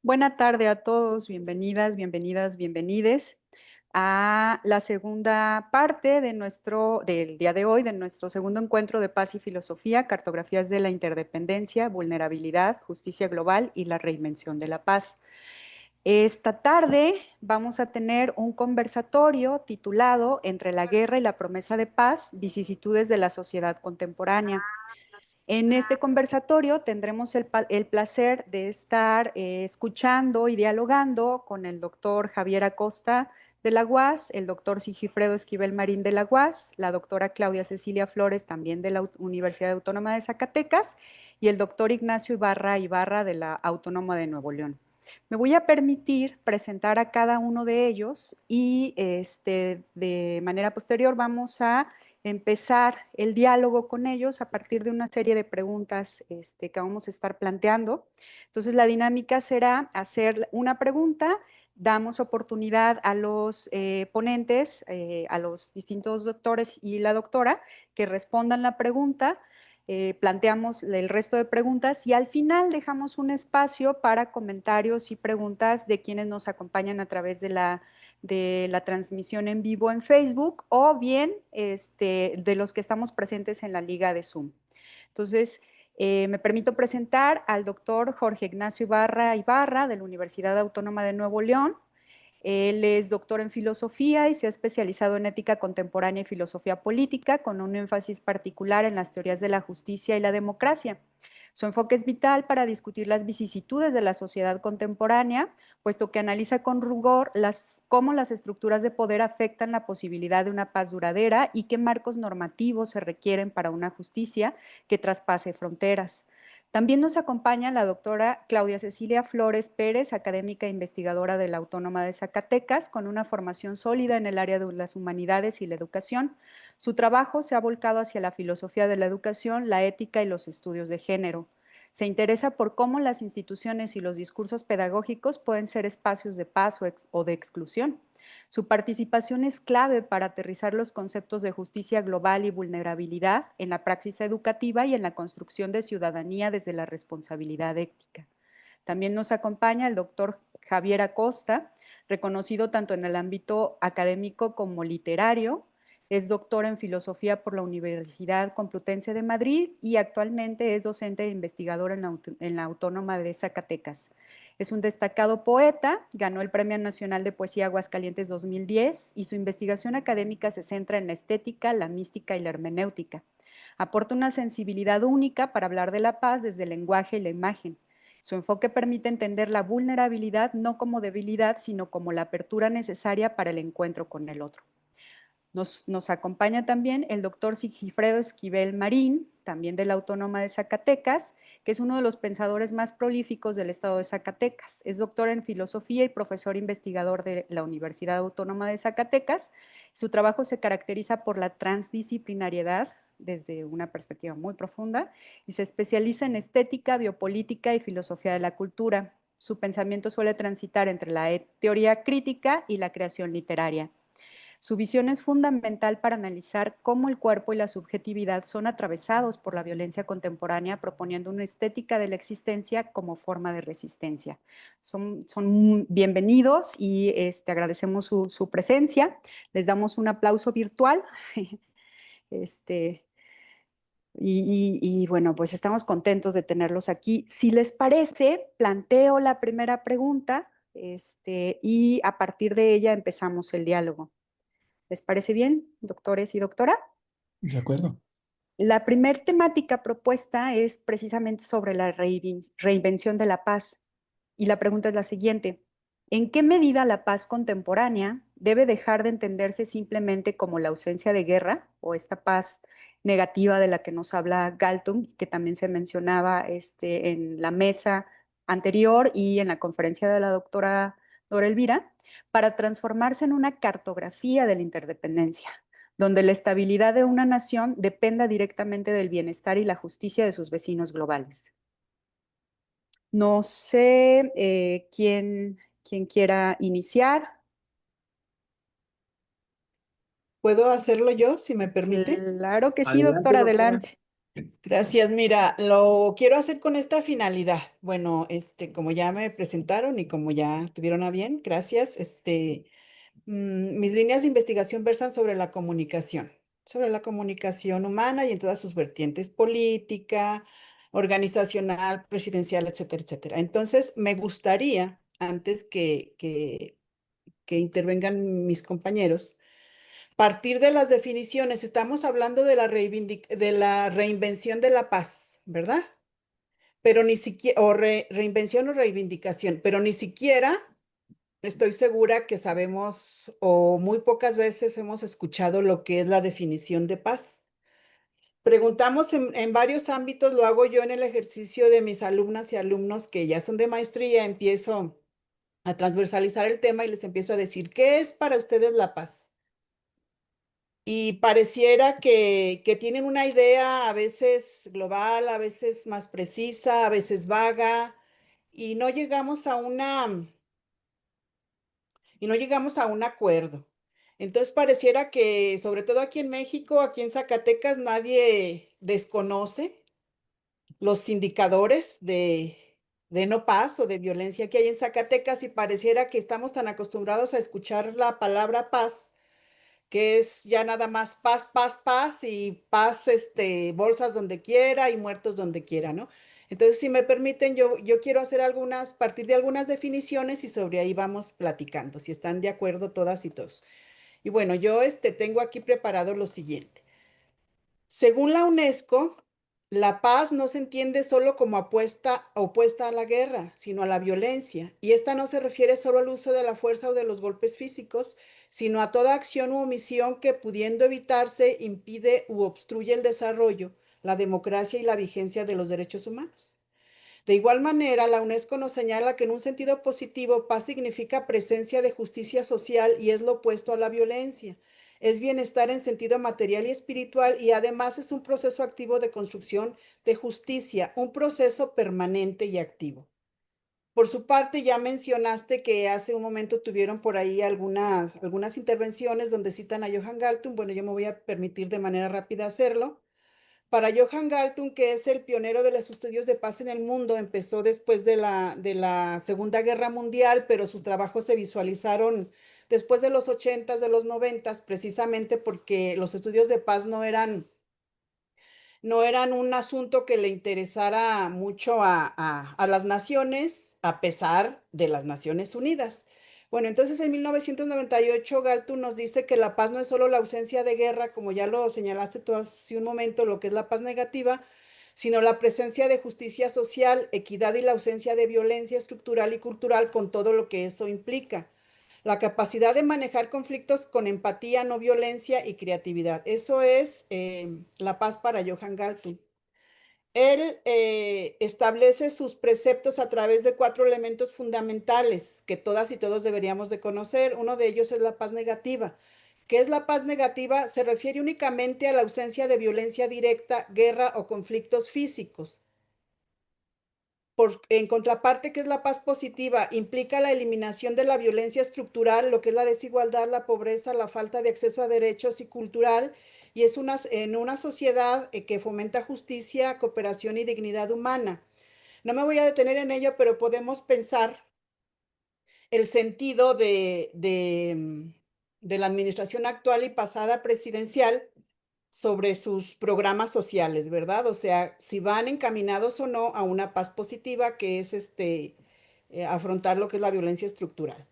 Buena tarde a todos, bienvenidas, bienvenidas, bienvenides a la segunda parte del día de hoy, de nuestro segundo encuentro de paz y filosofía, cartografías de la interdependencia, vulnerabilidad, justicia global y la reinvención de la paz. Esta tarde vamos a tener un conversatorio titulado Entre la guerra y la promesa de paz, vicisitudes de la sociedad contemporánea. En este conversatorio tendremos el placer de estar escuchando y dialogando con el doctor Javier Acosta de la UAS, el doctor Sigifredo Esquivel Marín de la UAS, la doctora Claudia Cecilia Flores también de la Universidad Autónoma de Zacatecas y el doctor Ignacio Ibarra Ibarra de la Autónoma de Nuevo León. Me voy a permitir presentar a cada uno de ellos y de manera posterior vamos a empezar el diálogo con ellos a partir de una serie de preguntas que vamos a estar planteando. Entonces, la dinámica será hacer una pregunta, damos oportunidad a los ponentes, a los distintos doctores y la doctora, que respondan la pregunta, planteamos el resto de preguntas y al final dejamos un espacio para comentarios y preguntas de quienes nos acompañan a través de la transmisión en vivo en Facebook o bien de los que estamos presentes en la liga de Zoom. Entonces, me permito presentar al doctor Jorge Ignacio Ibarra Ibarra de la Universidad Autónoma de Nuevo León. Él es doctor en filosofía y se ha especializado en ética contemporánea y filosofía política, con un énfasis particular en las teorías de la justicia y la democracia. Su enfoque es vital para discutir las vicisitudes de la sociedad contemporánea, puesto que analiza con rigor cómo las estructuras de poder afectan la posibilidad de una paz duradera y qué marcos normativos se requieren para una justicia que traspase fronteras. También nos acompaña la doctora Claudia Cecilia Flores Pérez, académica e investigadora de la Autónoma de Zacatecas, con una formación sólida en el área de las humanidades y la educación. Su trabajo se ha volcado hacia la filosofía de la educación, la ética y los estudios de género. Se interesa por cómo las instituciones y los discursos pedagógicos pueden ser espacios de paz o de exclusión. Su participación es clave para aterrizar los conceptos de justicia global y vulnerabilidad en la praxis educativa y en la construcción de ciudadanía desde la responsabilidad ética. También nos acompaña el doctor Javier Acosta, reconocido tanto en el ámbito académico como literario. Es doctor en filosofía por la Universidad Complutense de Madrid y actualmente es docente e investigador en la Autónoma de Zacatecas. Es un destacado poeta, ganó el Premio Nacional de Poesía Aguascalientes 2010 y su investigación académica se centra en la estética, la mística y la hermenéutica. Aporta una sensibilidad única para hablar de la paz desde el lenguaje y la imagen. Su enfoque permite entender la vulnerabilidad no como debilidad, sino como la apertura necesaria para el encuentro con el otro. Nos acompaña también el doctor Sigifredo Esquivel Marín, también de la Autónoma de Zacatecas, que es uno de los pensadores más prolíficos del estado de Zacatecas. Es doctor en filosofía y profesor investigador de la Universidad Autónoma de Zacatecas. Su trabajo se caracteriza por la transdisciplinariedad desde una perspectiva muy profunda y se especializa en estética, biopolítica y filosofía de la cultura. Su pensamiento suele transitar entre la teoría crítica y la creación literaria. Su visión es fundamental para analizar cómo el cuerpo y la subjetividad son atravesados por la violencia contemporánea, proponiendo una estética de la existencia como forma de resistencia. Son bienvenidos y agradecemos su presencia. Les damos un aplauso virtual. este, bueno, pues estamos contentos de tenerlos aquí. Si les parece, planteo la primera pregunta y a partir de ella empezamos el diálogo. ¿Les parece bien, doctores y doctora? De acuerdo. La primer temática propuesta es precisamente sobre la reinvención de la paz. Y la pregunta es la siguiente. ¿En qué medida la paz contemporánea debe dejar de entenderse simplemente como la ausencia de guerra o esta paz negativa de la que nos habla Galtung, que también se mencionaba en la mesa anterior y en la conferencia de la doctora Dora Elvira, para transformarse en una cartografía de la interdependencia, donde la estabilidad de una nación dependa directamente del bienestar y la justicia de sus vecinos globales? No sé quién quiera iniciar. ¿Puedo hacerlo yo, si me permite? Claro que sí, doctor, Adelante, doctora. adelante. Gracias. Mira, lo quiero hacer con esta finalidad. Bueno, como ya me presentaron y como ya tuvieron a bien, gracias. Mis líneas de investigación versan sobre la comunicación humana y en todas sus vertientes, política, organizacional, presidencial, etcétera, etcétera. Entonces, me gustaría, antes que intervengan mis compañeros, partir de las definiciones. Estamos hablando de de la reinvención de la paz, ¿verdad? Pero ni siquiera, o reinvención o reivindicación, pero ni siquiera estoy segura que sabemos o muy pocas veces hemos escuchado lo que es la definición de paz. Preguntamos en varios ámbitos, lo hago yo en el ejercicio de mis alumnas y alumnos que ya son de maestría, empiezo a transversalizar el tema y les empiezo a decir, ¿qué es para ustedes la paz? Y pareciera que tienen una idea a veces global, a veces más precisa, a veces vaga, y no llegamos a y no llegamos a un acuerdo. Entonces pareciera que, sobre todo aquí en México, aquí en Zacatecas, nadie desconoce los indicadores de no paz o de violencia que hay en Zacatecas y pareciera que estamos tan acostumbrados a escuchar la palabra paz que es ya nada más paz, paz, paz y paz, bolsas donde quiera y muertos donde quiera, ¿no? Entonces, si me permiten, yo quiero hacer partir de algunas definiciones y sobre ahí vamos platicando, si están de acuerdo todas y todos. Y bueno, yo tengo aquí preparado lo siguiente. Según la UNESCO, la paz no se entiende solo como opuesta a la guerra, sino a la violencia. Y esta no se refiere solo al uso de la fuerza o de los golpes físicos, sino a toda acción u omisión que, pudiendo evitarse, impide u obstruye el desarrollo, la democracia y la vigencia de los derechos humanos. De igual manera, la UNESCO nos señala que en un sentido positivo, paz significa presencia de justicia social y es lo opuesto a la violencia. Es bienestar en sentido material y espiritual y además es un proceso activo de construcción de justicia, un proceso permanente y activo. Por su parte, ya mencionaste que hace un momento tuvieron por ahí algunas intervenciones donde citan a Johann Galtung. Bueno, yo me voy a permitir de manera rápida hacerlo. Para Johann Galtung, que es el pionero de los estudios de paz en el mundo, empezó después de de la Segunda Guerra Mundial, pero sus trabajos se visualizaron después de los 80s, de los 90s, precisamente porque los estudios de paz no eran un asunto que le interesara mucho a las naciones, a pesar de las Naciones Unidas. Bueno, entonces en 1998 Galtung nos dice que la paz no es solo la ausencia de guerra, como ya lo señalaste tú hace un momento, lo que es la paz negativa, sino la presencia de justicia social, equidad y la ausencia de violencia estructural y cultural con todo lo que eso implica. La capacidad de manejar conflictos con empatía, no violencia y creatividad. Eso es la paz para Johann Galtung. Él establece sus preceptos a través de cuatro elementos fundamentales que todas y todos deberíamos de conocer. Uno de ellos es la paz negativa. ¿Qué es la paz negativa? Se refiere únicamente a la ausencia de violencia directa, guerra o conflictos físicos. En contraparte, ¿qué es la paz positiva? Implica la eliminación de la violencia estructural, lo que es la desigualdad, la pobreza, la falta de acceso a derechos y cultural, y es en una sociedad que fomenta justicia, cooperación y dignidad humana. No me voy a detener en ello, pero podemos pensar el sentido de la administración actual y pasada presidencial sobre sus programas sociales, ¿verdad? O sea, si van encaminados o no a una paz positiva, que es afrontar lo que es la violencia estructural.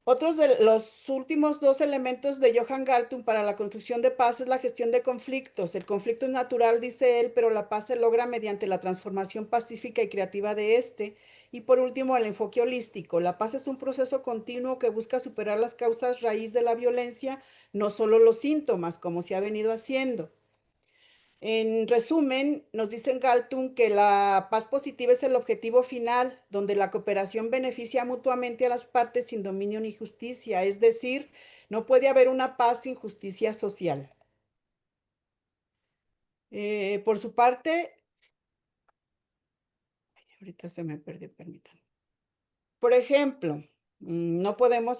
Otros de los últimos dos elementos de Johann Galtung para la construcción de paz es la gestión de conflictos. El conflicto es natural, dice él, pero la paz se logra mediante la transformación pacífica y creativa de este. Y por último, el enfoque holístico. La paz es un proceso continuo que busca superar las causas raíz de la violencia, no solo los síntomas, como se ha venido haciendo. En resumen, nos dicen Galtung que la paz positiva es el objetivo final, donde la cooperación beneficia mutuamente a las partes sin dominio ni justicia, es decir, no puede haber una paz sin justicia social. Por su parte, ahorita se me perdió, permítanme. Por ejemplo, no podemos,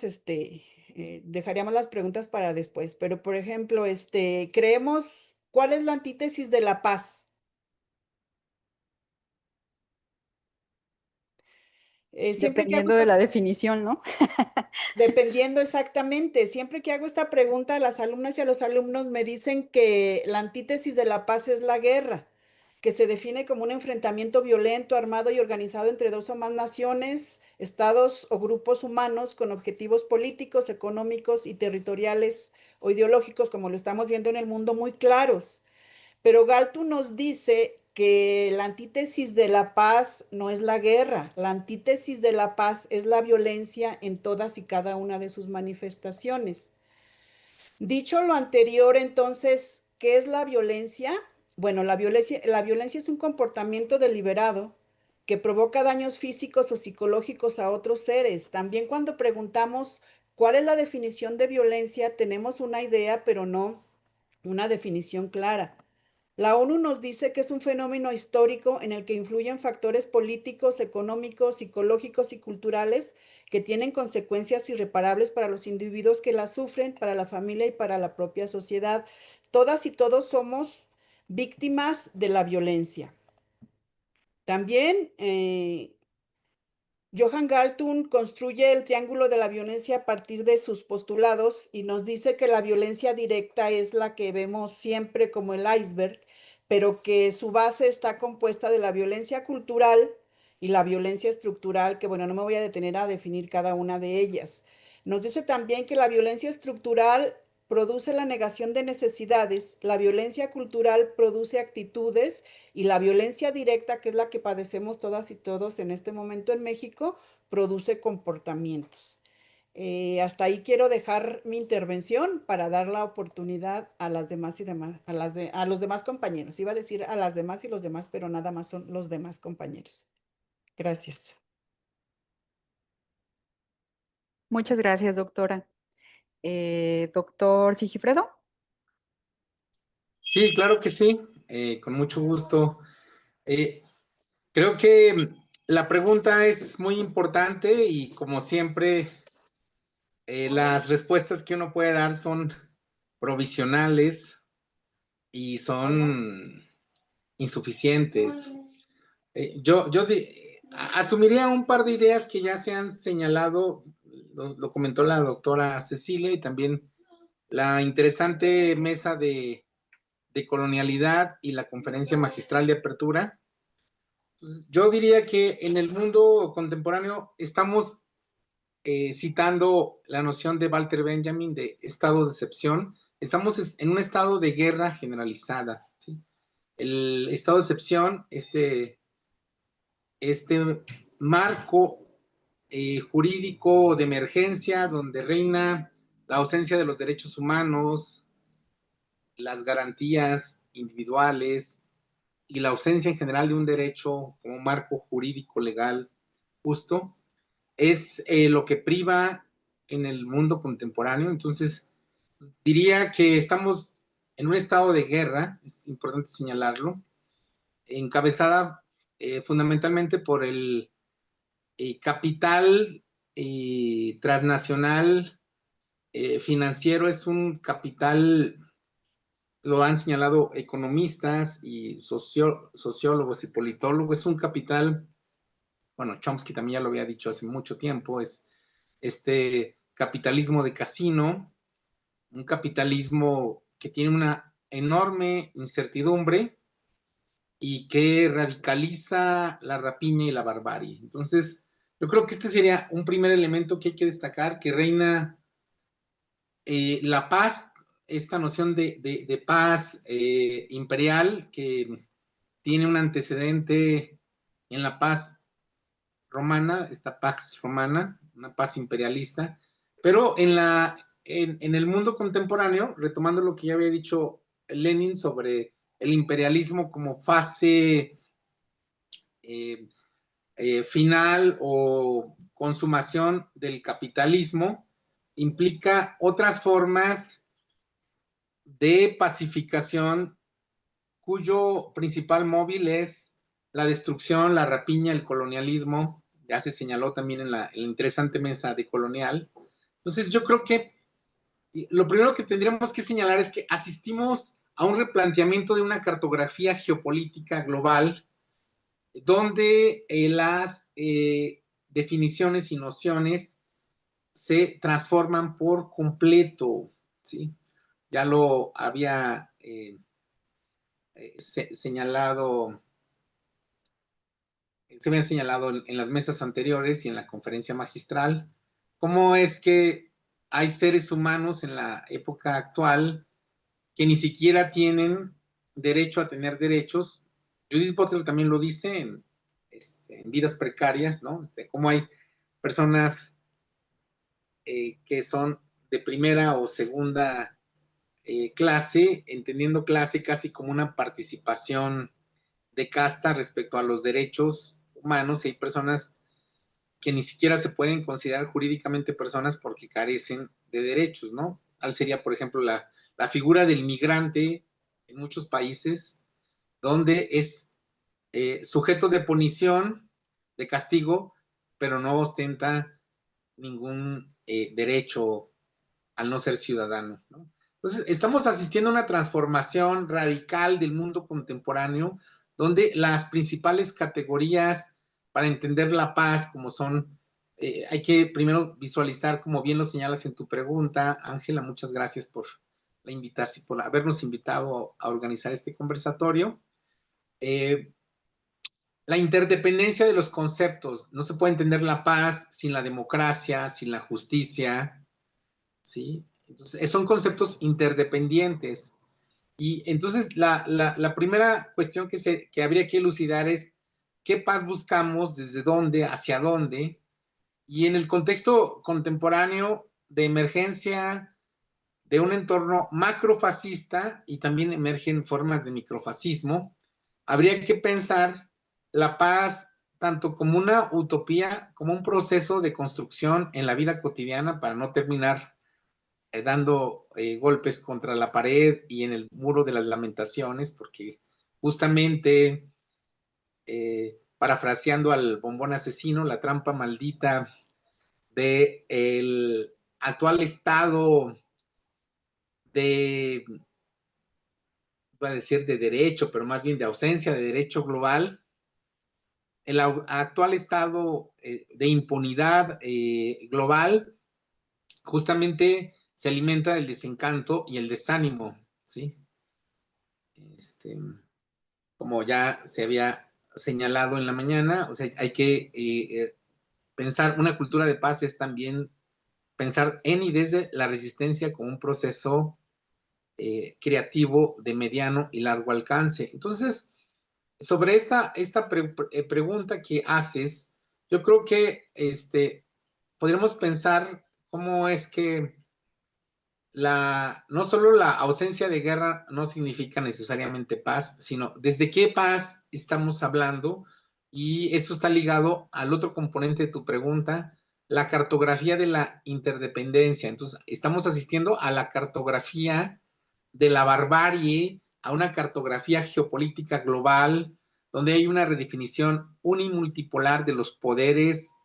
dejaríamos las preguntas para después, pero por ejemplo, creemos ¿Cuál es la antítesis de la paz? Siempre que hago Dependiendo de esta la definición, ¿no? Dependiendo exactamente, siempre que hago esta pregunta a las alumnas y a los alumnos me dicen que la antítesis de la paz es la guerra, que se define como un enfrentamiento violento, armado y organizado entre dos o más naciones, estados o grupos humanos con objetivos políticos, económicos y territoriales o ideológicos, como lo estamos viendo en el mundo, muy claros. Pero Galton nos dice que la antítesis de la paz no es la guerra, la antítesis de la paz es la violencia en todas y cada una de sus manifestaciones. Dicho lo anterior, entonces, ¿qué es la violencia? Bueno, la violencia es un comportamiento deliberado que provoca daños físicos o psicológicos a otros seres. También cuando preguntamos cuál es la definición de violencia, tenemos una idea, pero no una definición clara. La ONU nos dice que es un fenómeno histórico en el que influyen factores políticos, económicos, psicológicos y culturales que tienen consecuencias irreparables para los individuos que la sufren, para la familia y para la propia sociedad. Todas y todos somos víctimas de la violencia. También Johan Galtung construye el triángulo de la violencia a partir de sus postulados y nos dice que la violencia directa es la que vemos siempre como el iceberg, pero que su base está compuesta de la violencia cultural y la violencia estructural, que bueno, no me voy a detener a definir cada una de ellas. Nos dice también que la violencia estructural produce la negación de necesidades, la violencia cultural produce actitudes y la violencia directa, que es la que padecemos todas y todos en este momento en México, produce comportamientos. Hasta ahí quiero dejar mi intervención para dar la oportunidad a las demás y demás, a los demás compañeros. Iba a decir a las demás y los demás, pero nada más son los demás compañeros. Gracias. Muchas gracias, doctora. Doctor Sigifredo. Sí, claro que sí, con mucho gusto. Eh, Creo que la pregunta es muy importante y como siempre, las respuestas que uno puede dar son provisionales y son insuficientes. Asumiría un par de ideas que ya se han señalado, lo comentó la doctora Cecilia y también la interesante mesa de colonialidad y la conferencia magistral de apertura. Pues yo diría que en el mundo contemporáneo estamos citando la noción de Walter Benjamin de estado de excepción. Estamos en un estado de guerra generalizada. ¿Sí? El estado de excepción, este marco jurídico de emergencia donde reina la ausencia de los derechos humanos, las garantías individuales y la ausencia en general de un derecho como marco jurídico legal justo, es lo que priva en el mundo contemporáneo. Entonces, diría que estamos en un estado de guerra, es importante señalarlo, encabezada fundamentalmente por el capital transnacional financiero, es un capital, lo han señalado economistas y sociólogos y politólogos, es un capital, bueno, Chomsky también ya lo había dicho hace mucho tiempo, es este capitalismo de casino, un capitalismo que tiene una enorme incertidumbre y que radicaliza la rapiña y la barbarie. Entonces, yo creo que este sería un primer elemento que hay que destacar, que reina la paz, esta noción de paz imperial que tiene un antecedente en la paz romana, esta pax romana, una paz imperialista, pero en el mundo contemporáneo, retomando lo que ya había dicho Lenin sobre el imperialismo como fase eh, final o consumación del capitalismo, implica otras formas de pacificación cuyo principal móvil es la destrucción, la rapiña, el colonialismo. Ya se señaló también en la interesante mesa de colonial. Entonces, yo creo que lo primero que tendríamos que señalar es que asistimos a un replanteamiento de una cartografía geopolítica global donde las definiciones y nociones se transforman por completo, ¿sí? Ya lo había señalado, se había señalado en las mesas anteriores y en la conferencia magistral, cómo es que hay seres humanos en la época actual que ni siquiera tienen derecho a tener derechos. Judith Butler también lo dice en Vidas Precarias, ¿no? Cómo hay personas que son de primera o segunda clase, entendiendo clase casi como una participación de casta respecto a los derechos humanos, y hay personas que ni siquiera se pueden considerar jurídicamente personas porque carecen de derechos, ¿no? Tal sería, por ejemplo, la figura del migrante en muchos países, donde es sujeto de punición, de castigo, pero no ostenta ningún derecho al no ser ciudadano, ¿no? Entonces, estamos asistiendo a una transformación radical del mundo contemporáneo, donde las principales categorías para entender la paz, como son, hay que primero visualizar, como bien lo señalas en tu pregunta, Ángela, muchas gracias por la invitación, por habernos invitado a organizar este conversatorio. La interdependencia de los conceptos. No se puede entender la paz sin la democracia, sin la justicia, ¿sí? Entonces, son conceptos interdependientes. Y entonces la primera cuestión que habría que elucidar es qué paz buscamos, desde dónde, hacia dónde. Y en el contexto contemporáneo de emergencia de un entorno macrofascista, y también emergen formas de microfascismo, habría que pensar la paz tanto como una utopía, como un proceso de construcción en la vida cotidiana para no terminar dando golpes contra la pared y en el muro de las lamentaciones, porque justamente, parafraseando al Bombón Asesino, la trampa maldita del actual estado de, iba a decir de derecho, pero más bien de ausencia de derecho global, el actual estado de impunidad global, justamente se alimenta del desencanto y el desánimo, ¿sí? Como ya se había señalado en la mañana, o sea, hay que pensar, una cultura de paz es también pensar en y desde la resistencia como un proceso creativo de mediano y largo alcance. Entonces, sobre esta pregunta que haces, yo creo que podríamos pensar cómo es que no solo la ausencia de guerra no significa necesariamente paz, sino desde qué paz estamos hablando, y eso está ligado al otro componente de tu pregunta, la cartografía de la interdependencia. Entonces, estamos asistiendo a la cartografía de la barbarie, a una cartografía geopolítica global, donde hay una redefinición unimultipolar de los poderes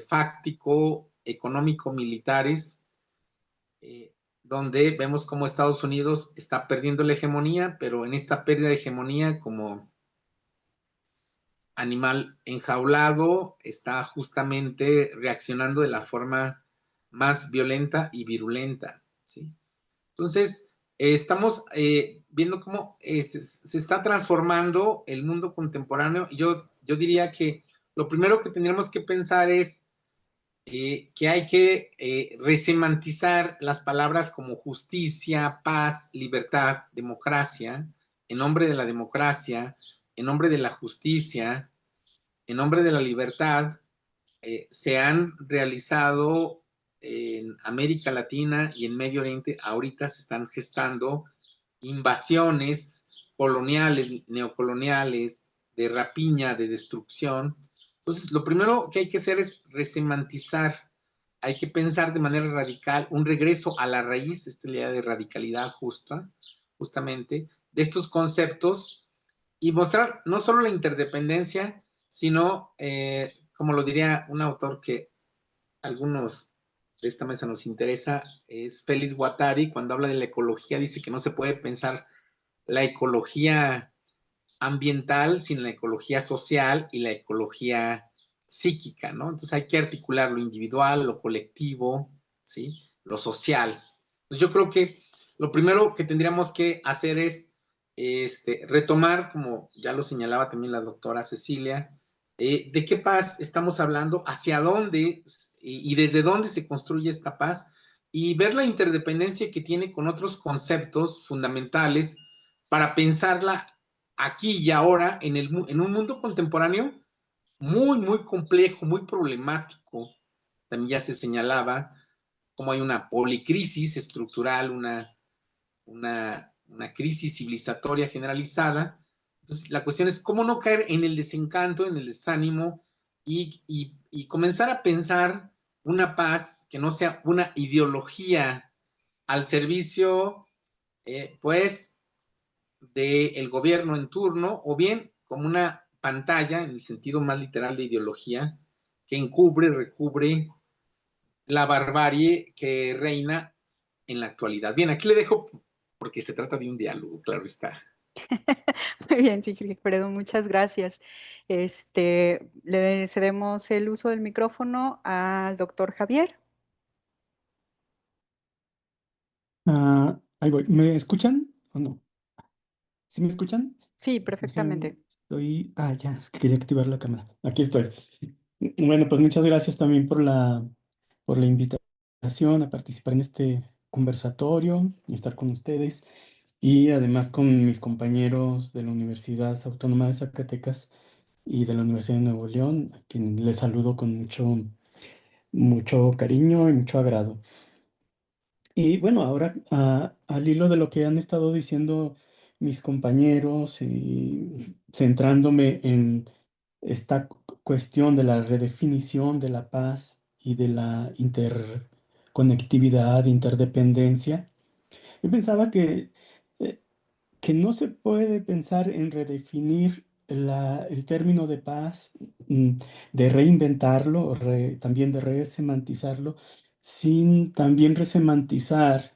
fáctico, económico, militares, donde vemos cómo Estados Unidos está perdiendo la hegemonía, pero en esta pérdida de hegemonía, como animal enjaulado, está justamente reaccionando de la forma más violenta y virulenta, ¿sí? Entonces, estamos viendo cómo se está transformando el mundo contemporáneo. Yo diría que lo primero que tendríamos que pensar es que hay que resemantizar las palabras como justicia, paz, libertad, democracia, en nombre de la democracia, en nombre de la justicia, en nombre de la libertad. Se han realizado en América Latina y en Medio Oriente, ahorita se están gestando invasiones coloniales, neocoloniales, de rapiña, de destrucción. Entonces, lo primero que hay que hacer es resemantizar, hay que pensar de manera radical un regreso a la raíz, esta idea de radicalidad justamente, de estos conceptos, y mostrar no solo la interdependencia, sino, como lo diría un autor que algunos de esta mesa nos interesa, es Félix Guattari. Cuando habla de la ecología, dice que no se puede pensar la ecología ambiental sin la ecología social y la ecología psíquica, ¿no? Entonces hay que articular lo individual, lo colectivo, ¿sí? Lo social. Pues yo creo que lo primero que tendríamos que hacer es retomar, como ya lo señalaba también la doctora Cecilia, de qué paz estamos hablando, hacia dónde y desde dónde se construye esta paz y ver la interdependencia que tiene con otros conceptos fundamentales para pensarla aquí y ahora en un mundo contemporáneo muy, muy complejo, muy problemático. También ya se señalaba cómo hay una policrisis estructural, una crisis civilizatoria generalizada. Entonces, la cuestión es cómo no caer en el desencanto, en el desánimo y comenzar a pensar una paz que no sea una ideología al servicio, pues, del gobierno en turno, o bien como una pantalla, en el sentido más literal de ideología, que encubre, recubre la barbarie que reina en la actualidad. Bien, aquí le dejo porque se trata de un diálogo, claro está. Muy bien, Sigfredo, muchas gracias. Le cedemos el uso del micrófono al doctor Javier. Ahí voy. ¿Me escuchan o no? ¿Sí me escuchan? Sí, perfectamente. Ya, es que quería activar la cámara. Aquí estoy. Bueno, pues muchas gracias también por la invitación a participar en este conversatorio y estar con ustedes y además con mis compañeros de la Universidad Autónoma de Zacatecas y de la Universidad de Nuevo León, a quien les saludo con mucho cariño y mucho agrado. Y bueno, ahora al hilo de lo que han estado diciendo mis compañeros y centrándome en esta cuestión de la redefinición de la paz y de la interconectividad, interdependencia, yo pensaba eh, que no se puede pensar en redefinir el término de paz, mm, de reinventarlo, también de resemantizarlo, sin también resemantizar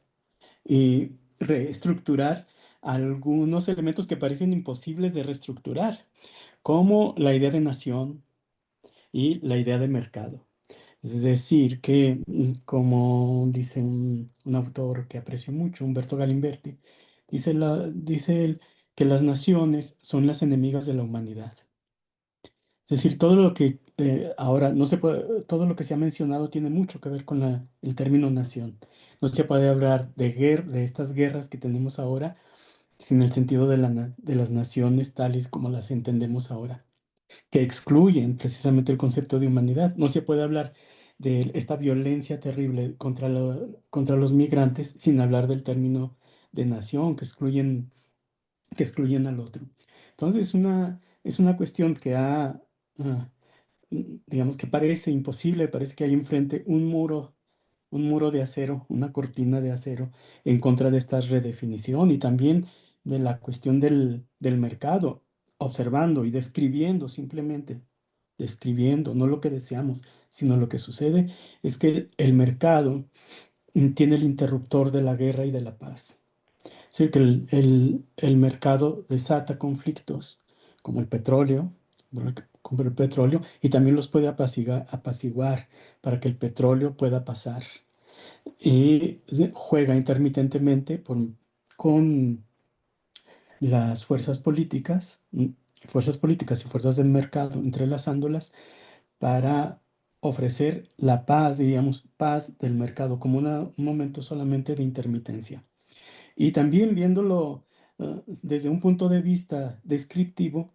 y reestructurar algunos elementos que parecen imposibles de reestructurar, como la idea de nación y la idea de mercado. Es decir, que como dice un autor que aprecio mucho, Humberto Galimberti, dice él que las naciones son las enemigas de la humanidad. Es decir, todo lo que ahora no se puede, todo lo que se ha mencionado tiene mucho que ver con el término nación. No se puede hablar de estas guerras que tenemos ahora sin el sentido de las naciones tales como las entendemos ahora, que excluyen precisamente el concepto de humanidad. No se puede hablar de esta violencia terrible contra los migrantes sin hablar del término de nación, que excluyen al otro. Entonces, es una cuestión que ah, digamos que parece imposible, parece que hay enfrente un muro de acero, una cortina de acero en contra de esta redefinición y también de la cuestión del mercado, observando y describiendo simplemente, describiendo, no lo que deseamos, sino lo que sucede es que el mercado tiene el interruptor de la guerra y de la paz. Es decir, que el mercado desata conflictos como el petróleo, bueno, como el petróleo, y también los puede apaciguar para que el petróleo pueda pasar. Y juega intermitentemente con las fuerzas políticas y fuerzas del mercado, entrelazándolas para ofrecer la paz, diríamos, paz del mercado como un momento solamente de intermitencia. Y también viéndolo desde un punto de vista descriptivo,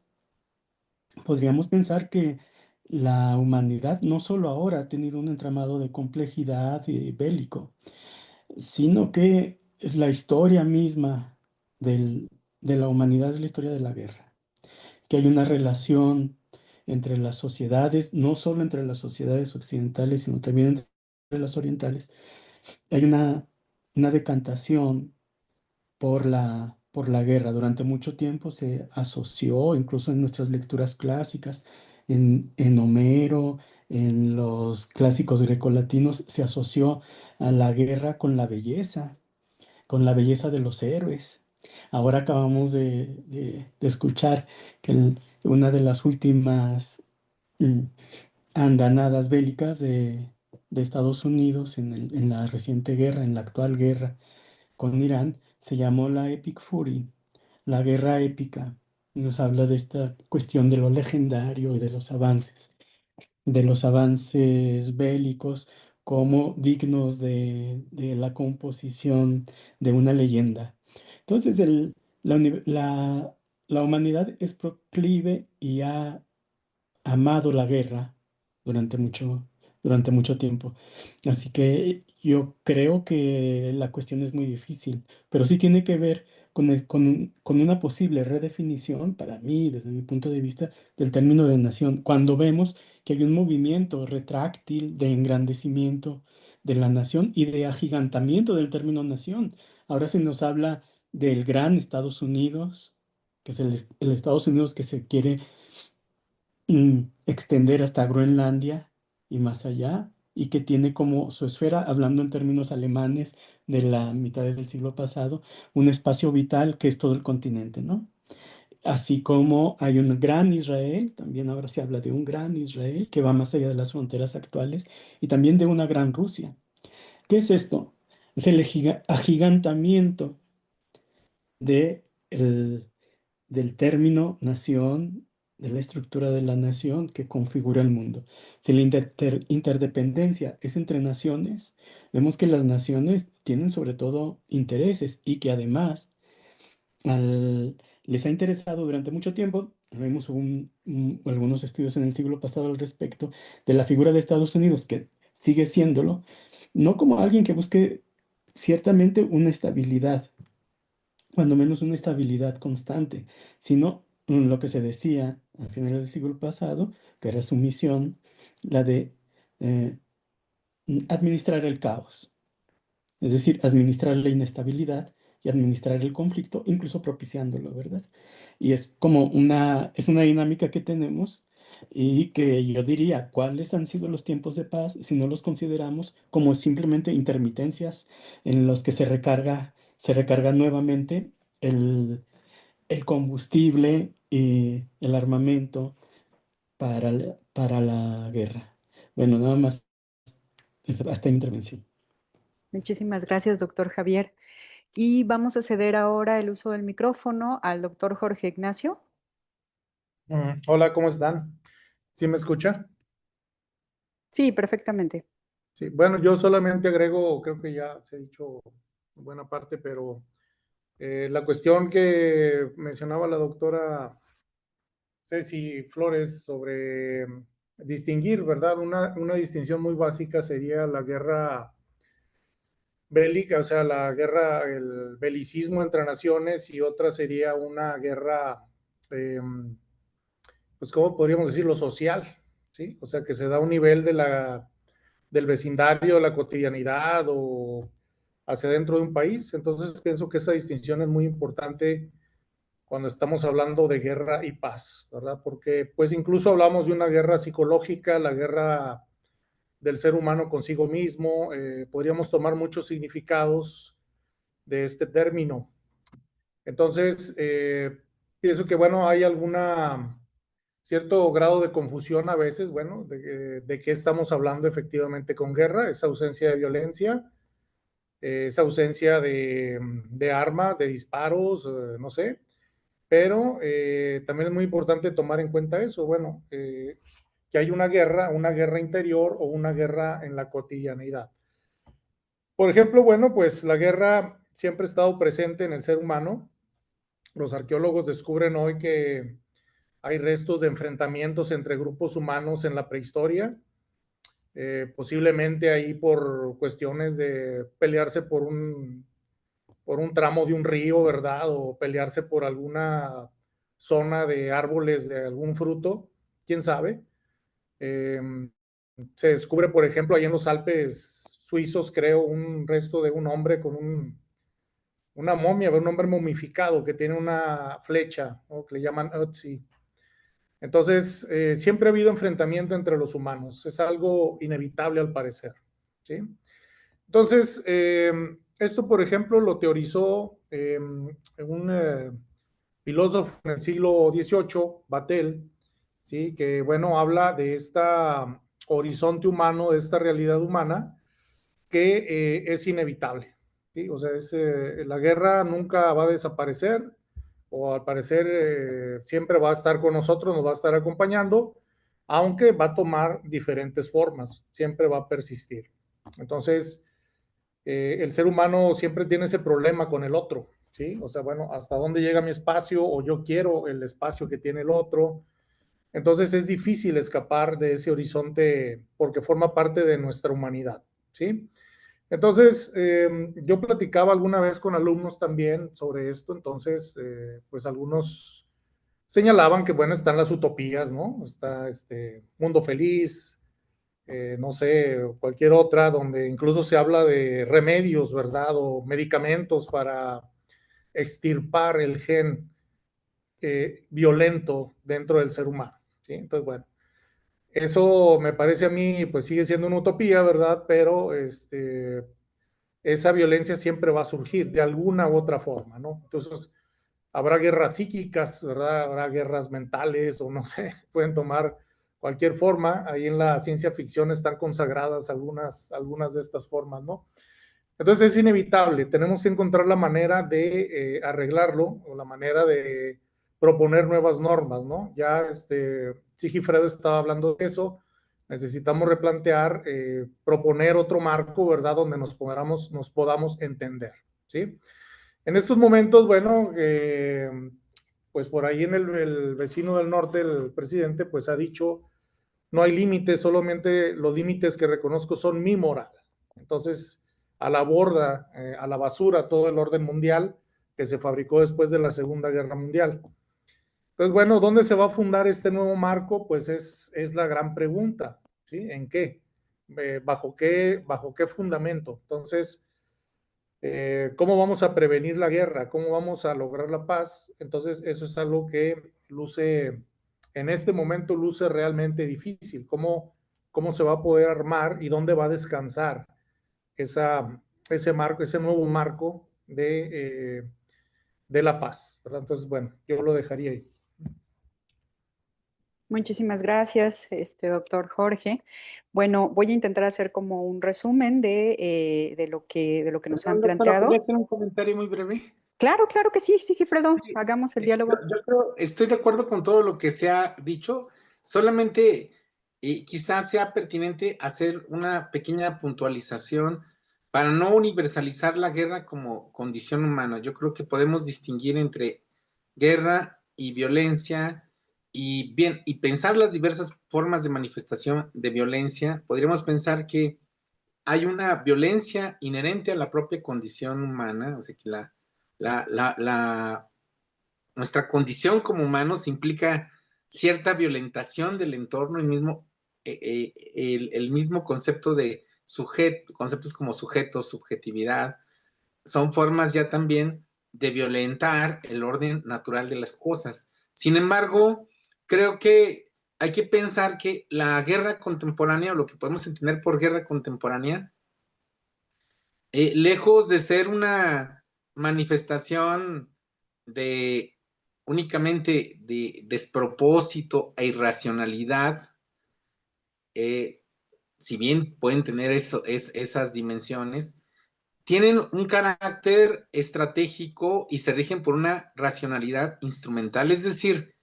podríamos pensar que la humanidad no solo ahora ha tenido un entramado de complejidad bélico, sino que es la historia misma de la humanidad, es la historia de la guerra, que hay una relación entre las sociedades, no solo entre las sociedades occidentales, sino también entre las orientales. Hay una decantación por la guerra. Durante mucho tiempo se asoció, incluso en nuestras lecturas clásicas, en Homero, en los clásicos grecolatinos, se asoció a la guerra con la belleza de los héroes. Ahora acabamos de escuchar que una de las últimas mm, andanadas bélicas de Estados Unidos en la reciente guerra, en la actual guerra con Irán, se llamó la Epic Fury, la guerra épica. Nos habla de esta cuestión de lo legendario y de los avances bélicos como dignos de la composición de una leyenda. Entonces, la humanidad es proclive y ha amado la guerra durante durante mucho tiempo. Así que yo creo que la cuestión es muy difícil, pero sí tiene que ver con una posible redefinición, para mí, desde mi punto de vista, del término de nación. Cuando vemos que hay un movimiento retráctil de engrandecimiento de la nación y de agigantamiento del término nación. Ahora se nos habla del gran Estados Unidos, que es el Estados Unidos que se quiere extender hasta Groenlandia y más allá, y que tiene como su esfera, hablando en términos alemanes de la mitad del siglo pasado, un espacio vital que es todo el continente, ¿no? Así como hay un gran Israel, también ahora se habla de un gran Israel que va más allá de las fronteras actuales, y también de una gran Rusia. ¿Qué es esto? Es el agigantamiento de del término nación, de la estructura de la nación que configura el mundo. Si la interdependencia es entre naciones, vemos que las naciones tienen sobre todo intereses y que además les ha interesado durante mucho tiempo, vemos algunos estudios en el siglo pasado al respecto, de la figura de Estados Unidos, que sigue siéndolo, no como alguien que busque ciertamente una estabilidad, cuando menos una estabilidad constante, sino lo que se decía a finales del siglo pasado, que era su misión, la de eh, administrar el caos, es decir, administrar la inestabilidad y administrar el conflicto, incluso propiciándolo, ¿verdad? Y es como es una dinámica que tenemos y que yo diría, ¿cuáles han sido los tiempos de paz si no los consideramos como simplemente intermitencias en los que se recarga nuevamente el, el combustible y el armamento para la guerra? Bueno, nada más hasta mi intervención. Muchísimas gracias, doctor Javier. Y vamos a ceder ahora el uso del micrófono al doctor Jorge Ignacio. Hola, ¿cómo están? ¿Sí me escucha? Sí, perfectamente. Sí, bueno, yo solamente agrego, creo que ya se ha dicho buena parte, pero la cuestión que mencionaba la doctora Ceci Flores sobre distinguir, ¿verdad? Una distinción muy básica sería la guerra bélica, o sea, la guerra, el belicismo entre naciones, y otra sería una guerra, pues, ¿cómo podríamos decirlo? Social, ¿sí? O sea, que se da a un nivel del vecindario, la cotidianidad o hacia dentro de un país. Entonces, pienso que esa distinción es muy importante cuando estamos hablando de guerra y paz, ¿verdad? Porque pues incluso hablamos de una guerra psicológica, la guerra del ser humano consigo mismo, podríamos tomar muchos significados de este término. Entonces, pienso que, bueno, hay alguna cierto grado de confusión a veces, bueno, de qué estamos hablando efectivamente con guerra, esa ausencia de violencia, esa ausencia de armas, de disparos, no sé, pero también es muy importante tomar en cuenta eso, bueno, que hay una guerra interior o una guerra en la cotidianidad. Por ejemplo, bueno, pues la guerra siempre ha estado presente en el ser humano. Los arqueólogos descubren hoy que hay restos de enfrentamientos entre grupos humanos en la prehistoria, posiblemente ahí por cuestiones de pelearse por un tramo de un río, ¿verdad? O pelearse por alguna zona de árboles de algún fruto, quién sabe. Se descubre, por ejemplo, ahí en los Alpes suizos, creo, un resto de un hombre con una momia, un hombre momificado que tiene una flecha, ¿no? Que le llaman Ötzi. Entonces, siempre ha habido enfrentamiento entre los humanos, es algo inevitable al parecer, ¿sí? Entonces, esto, por ejemplo, lo teorizó un filósofo en el siglo XVIII, Vattel, ¿sí? Que, bueno, habla de este horizonte humano, de esta realidad humana, que es inevitable, ¿sí? O sea, la guerra nunca va a desaparecer, o al parecer siempre va a estar con nosotros, nos va a estar acompañando, aunque va a tomar diferentes formas, siempre va a persistir. Entonces, el ser humano siempre tiene ese problema con el otro, ¿sí? O sea, bueno, hasta dónde llega mi espacio, o yo quiero el espacio que tiene el otro. Entonces es difícil escapar de ese horizonte porque forma parte de nuestra humanidad, ¿sí? Entonces, yo platicaba alguna vez con alumnos también sobre esto, entonces, pues algunos señalaban que, bueno, están las utopías, ¿no? Está Mundo Feliz, no sé, cualquier otra, donde incluso se habla de remedios, ¿verdad? O medicamentos para extirpar el gen violento dentro del ser humano, ¿sí? Entonces, bueno, eso me parece a mí, pues sigue siendo una utopía, ¿verdad? Pero esa violencia siempre va a surgir de alguna u otra forma, ¿no? Entonces, habrá guerras psíquicas, ¿verdad? Habrá guerras mentales, o no sé, pueden tomar cualquier forma. Ahí en la ciencia ficción están consagradas algunas de estas formas, ¿no? Entonces es inevitable, tenemos que encontrar la manera de arreglarlo, o la manera de proponer nuevas normas, ¿no? Ya Sigifredo estaba hablando de eso, necesitamos replantear, proponer otro marco, ¿verdad? Donde nos podamos entender, ¿sí? En estos momentos, bueno, pues por ahí en el vecino del norte, el presidente, pues ha dicho, no hay límites, solamente los límites que reconozco son mi moral. Entonces, a la borda, a la basura, todo el orden mundial que se fabricó después de la Segunda Guerra Mundial. Entonces, bueno, ¿dónde se va a fundar este nuevo marco? Pues es la gran pregunta, ¿sí? ¿En qué? ¿Bajo qué fundamento? Entonces, ¿cómo vamos a prevenir la guerra? ¿Cómo vamos a lograr la paz? Entonces, eso es algo que en este momento luce realmente difícil. ¿Cómo se va a poder armar y dónde va a descansar ese marco, ese nuevo marco de la paz, ¿verdad? Entonces, bueno, yo lo dejaría ahí. Muchísimas gracias, doctor Jorge. Bueno, voy a intentar hacer como un resumen de lo que nos han Doctora, planteado. ¿podría hacer un comentario muy breve? Claro, claro que sí, Sigifredo, Sí, hagamos el diálogo. yo creo, estoy de acuerdo con todo lo que se ha dicho, solamente quizás sea pertinente hacer una pequeña puntualización para no universalizar la guerra como condición humana. Yo creo que podemos distinguir entre guerra y violencia y pensar las diversas formas de manifestación de violencia. Podríamos pensar que hay una violencia inherente a la propia condición humana, o sea que nuestra condición como humanos implica cierta violentación del entorno, el mismo concepto de sujeto, conceptos como sujeto, subjetividad, son formas ya también de violentar el orden natural de las cosas. Sin embargo, creo que hay que pensar que la guerra contemporánea, o lo que podemos entender por guerra contemporánea, lejos de ser una manifestación únicamente de despropósito e irracionalidad, si bien pueden tener esas dimensiones, tienen un carácter estratégico y se rigen por una racionalidad instrumental. Es decir,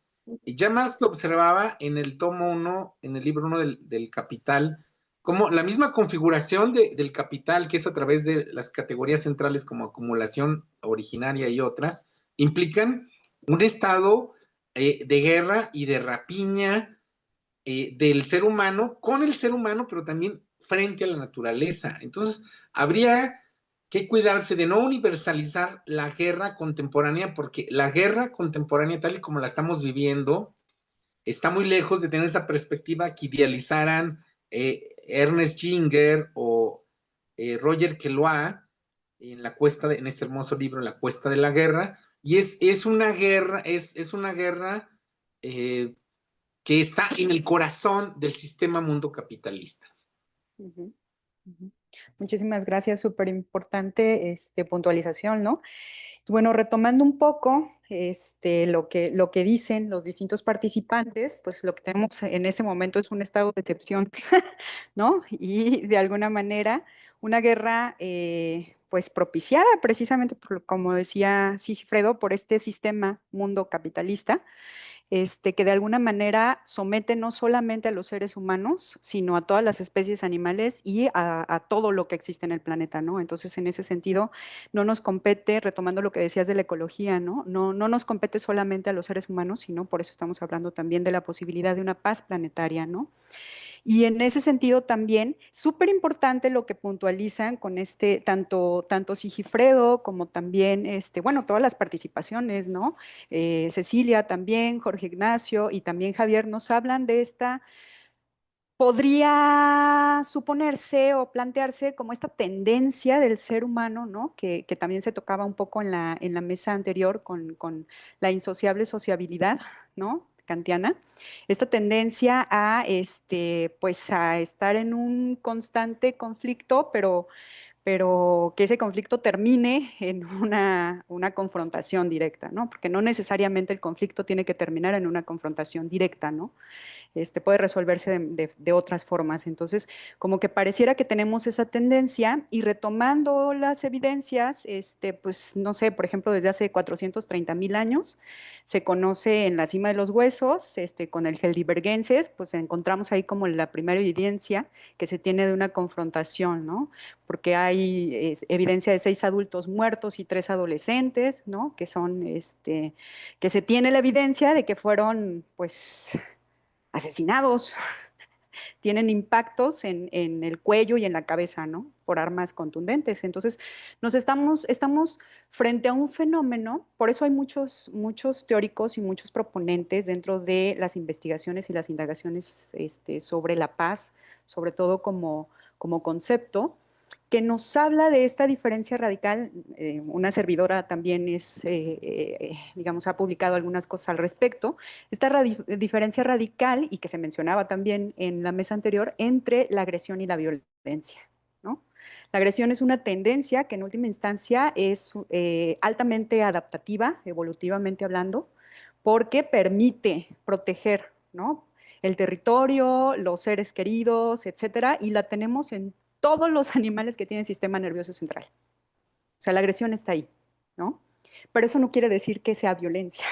ya Marx lo observaba en el tomo 1, en el libro 1 del Capital, como la misma configuración del capital, que es a través de las categorías centrales como acumulación originaria y otras, implican un estado de guerra y de rapiña del ser humano con el ser humano, pero también frente a la naturaleza. Entonces, habría que cuidarse de no universalizar la guerra contemporánea, porque la guerra contemporánea, tal y como la estamos viviendo, está muy lejos de tener esa perspectiva que idealizaran Ernest Ginger o Roger Queloz en este hermoso libro, La Cuesta de la Guerra, y es una guerra, es una guerra que está en el corazón del sistema mundo capitalista. Uh-huh. Uh-huh. Muchísimas gracias, súper importante puntualización, ¿no? Bueno, retomando un poco lo que dicen los distintos participantes, pues lo que tenemos en este momento es un estado de excepción, ¿no? Y de alguna manera una guerra pues propiciada precisamente, como decía Sigifredo, por este sistema mundo capitalista, que de alguna manera somete no solamente a los seres humanos, sino a todas las especies animales y a todo lo que existe en el planeta, ¿no? Entonces, en ese sentido, no nos compete, retomando lo que decías de la ecología, ¿no? No nos compete solamente a los seres humanos, sino por eso estamos hablando también de la posibilidad de una paz planetaria, ¿no? Y en ese sentido también, súper importante lo que puntualizan con tanto Sigifredo como también, bueno, todas las participaciones, ¿no? Cecilia también, Jorge Ignacio y también Javier nos hablan de podría suponerse o plantearse como esta tendencia del ser humano, ¿no? Que también se tocaba un poco en la mesa anterior con la insociable sociabilidad, ¿no? Kantiana, esta tendencia a, pues a estar en un constante conflicto, pero que ese conflicto termine en una confrontación directa, ¿no? Porque no necesariamente el conflicto tiene que terminar en una confrontación directa, ¿no? Puede resolverse de otras formas. Entonces, como que pareciera que tenemos esa tendencia y retomando las evidencias, pues no sé, por ejemplo, desde hace 430,000 años se conoce en la cima de los huesos, con el Heidelbergensis, pues encontramos ahí como la primera evidencia que se tiene de una confrontación, ¿no? Porque hay evidencia de 6 adultos muertos y 3 adolescentes, ¿no? Que son, que se tiene la evidencia de que fueron, pues, asesinados, tienen impactos en el cuello y en la cabeza, ¿no? Por armas contundentes. Entonces, estamos frente a un fenómeno, por eso hay muchos teóricos y muchos proponentes dentro de las investigaciones y las indagaciones sobre la paz, sobre todo como concepto, que nos habla de esta diferencia radical. Una servidora también digamos, ha publicado algunas cosas al respecto, esta diferencia radical, y que se mencionaba también en la mesa anterior, entre la agresión y la violencia, ¿no? La agresión es una tendencia que en última instancia es altamente adaptativa, evolutivamente hablando, porque permite proteger, ¿no? El territorio, los seres queridos, etcétera, y la tenemos en todos los animales que tienen sistema nervioso central. O sea, la agresión está ahí, ¿no? Pero eso no quiere decir que sea violencia,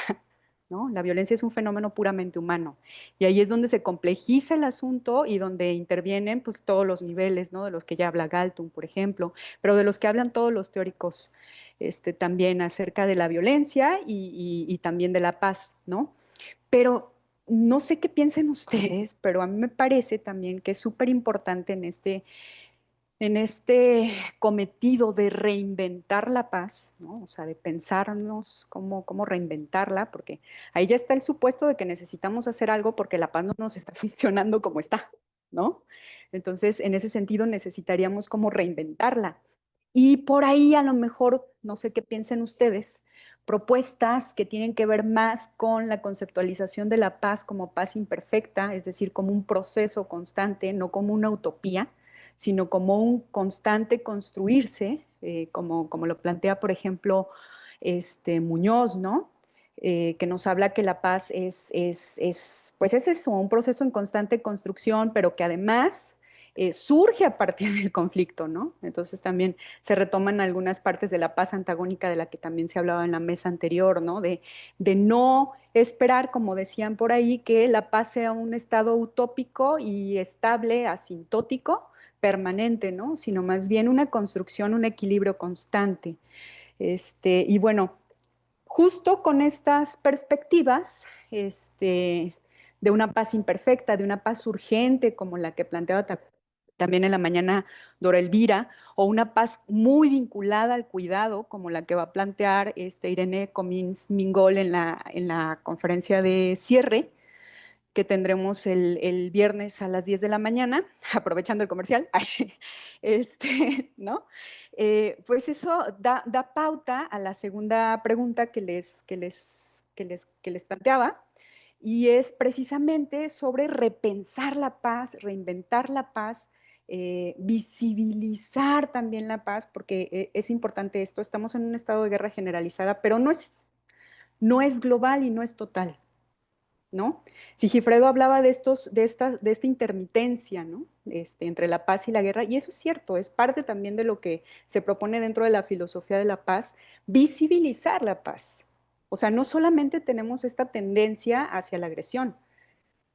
¿no? La violencia es un fenómeno puramente humano. Y ahí es donde se complejiza el asunto y donde intervienen pues, todos los niveles, ¿no? De los que ya habla Galtung, por ejemplo, pero de los que hablan todos los teóricos también acerca de la violencia y también de la paz, ¿no? Pero no sé qué piensen ustedes, pero a mí me parece también que es súper importante en este cometido de reinventar la paz, ¿no? O sea, de pensarnos cómo reinventarla, porque ahí ya está el supuesto de que necesitamos hacer algo porque la paz no nos está funcionando como está, ¿no? Entonces, en ese sentido, necesitaríamos como reinventarla. Y por ahí a lo mejor, no sé qué piensen ustedes, propuestas que tienen que ver más con la conceptualización de la paz como paz imperfecta, es decir, como un proceso constante, no como una utopía, sino como un constante construirse, como lo plantea, por ejemplo, Muñoz, ¿no? Que nos habla que la paz pues es eso, un proceso en constante construcción, pero que además surge a partir del conflicto, ¿no? Entonces también se retoman algunas partes de la paz antagónica de la que también se hablaba en la mesa anterior, ¿no? De no esperar, como decían por ahí, que la paz sea un estado utópico y estable, asintótico, permanente, ¿no? Sino más bien una construcción, un equilibrio constante. Y bueno, justo con estas perspectivas, de una paz imperfecta, de una paz urgente, como la que planteaba también en la mañana Dora Elvira, o una paz muy vinculada al cuidado, como la que va a plantear Irene Comín Mingol en la conferencia de cierre, que tendremos el viernes a las 10 de la mañana, aprovechando el comercial, ¿no? Pues eso da pauta a la segunda pregunta que les planteaba, y es precisamente sobre repensar la paz, reinventar la paz visibilizar también la paz, porque es importante esto, estamos en un estado de guerra generalizada, pero no es global y no es total, ¿no? Sigifredo hablaba de esta intermitencia, ¿no? Entre la paz y la guerra, y eso es cierto, es parte también de lo que se propone dentro de la filosofía de la paz, visibilizar la paz. O sea, no solamente tenemos esta tendencia hacia la agresión,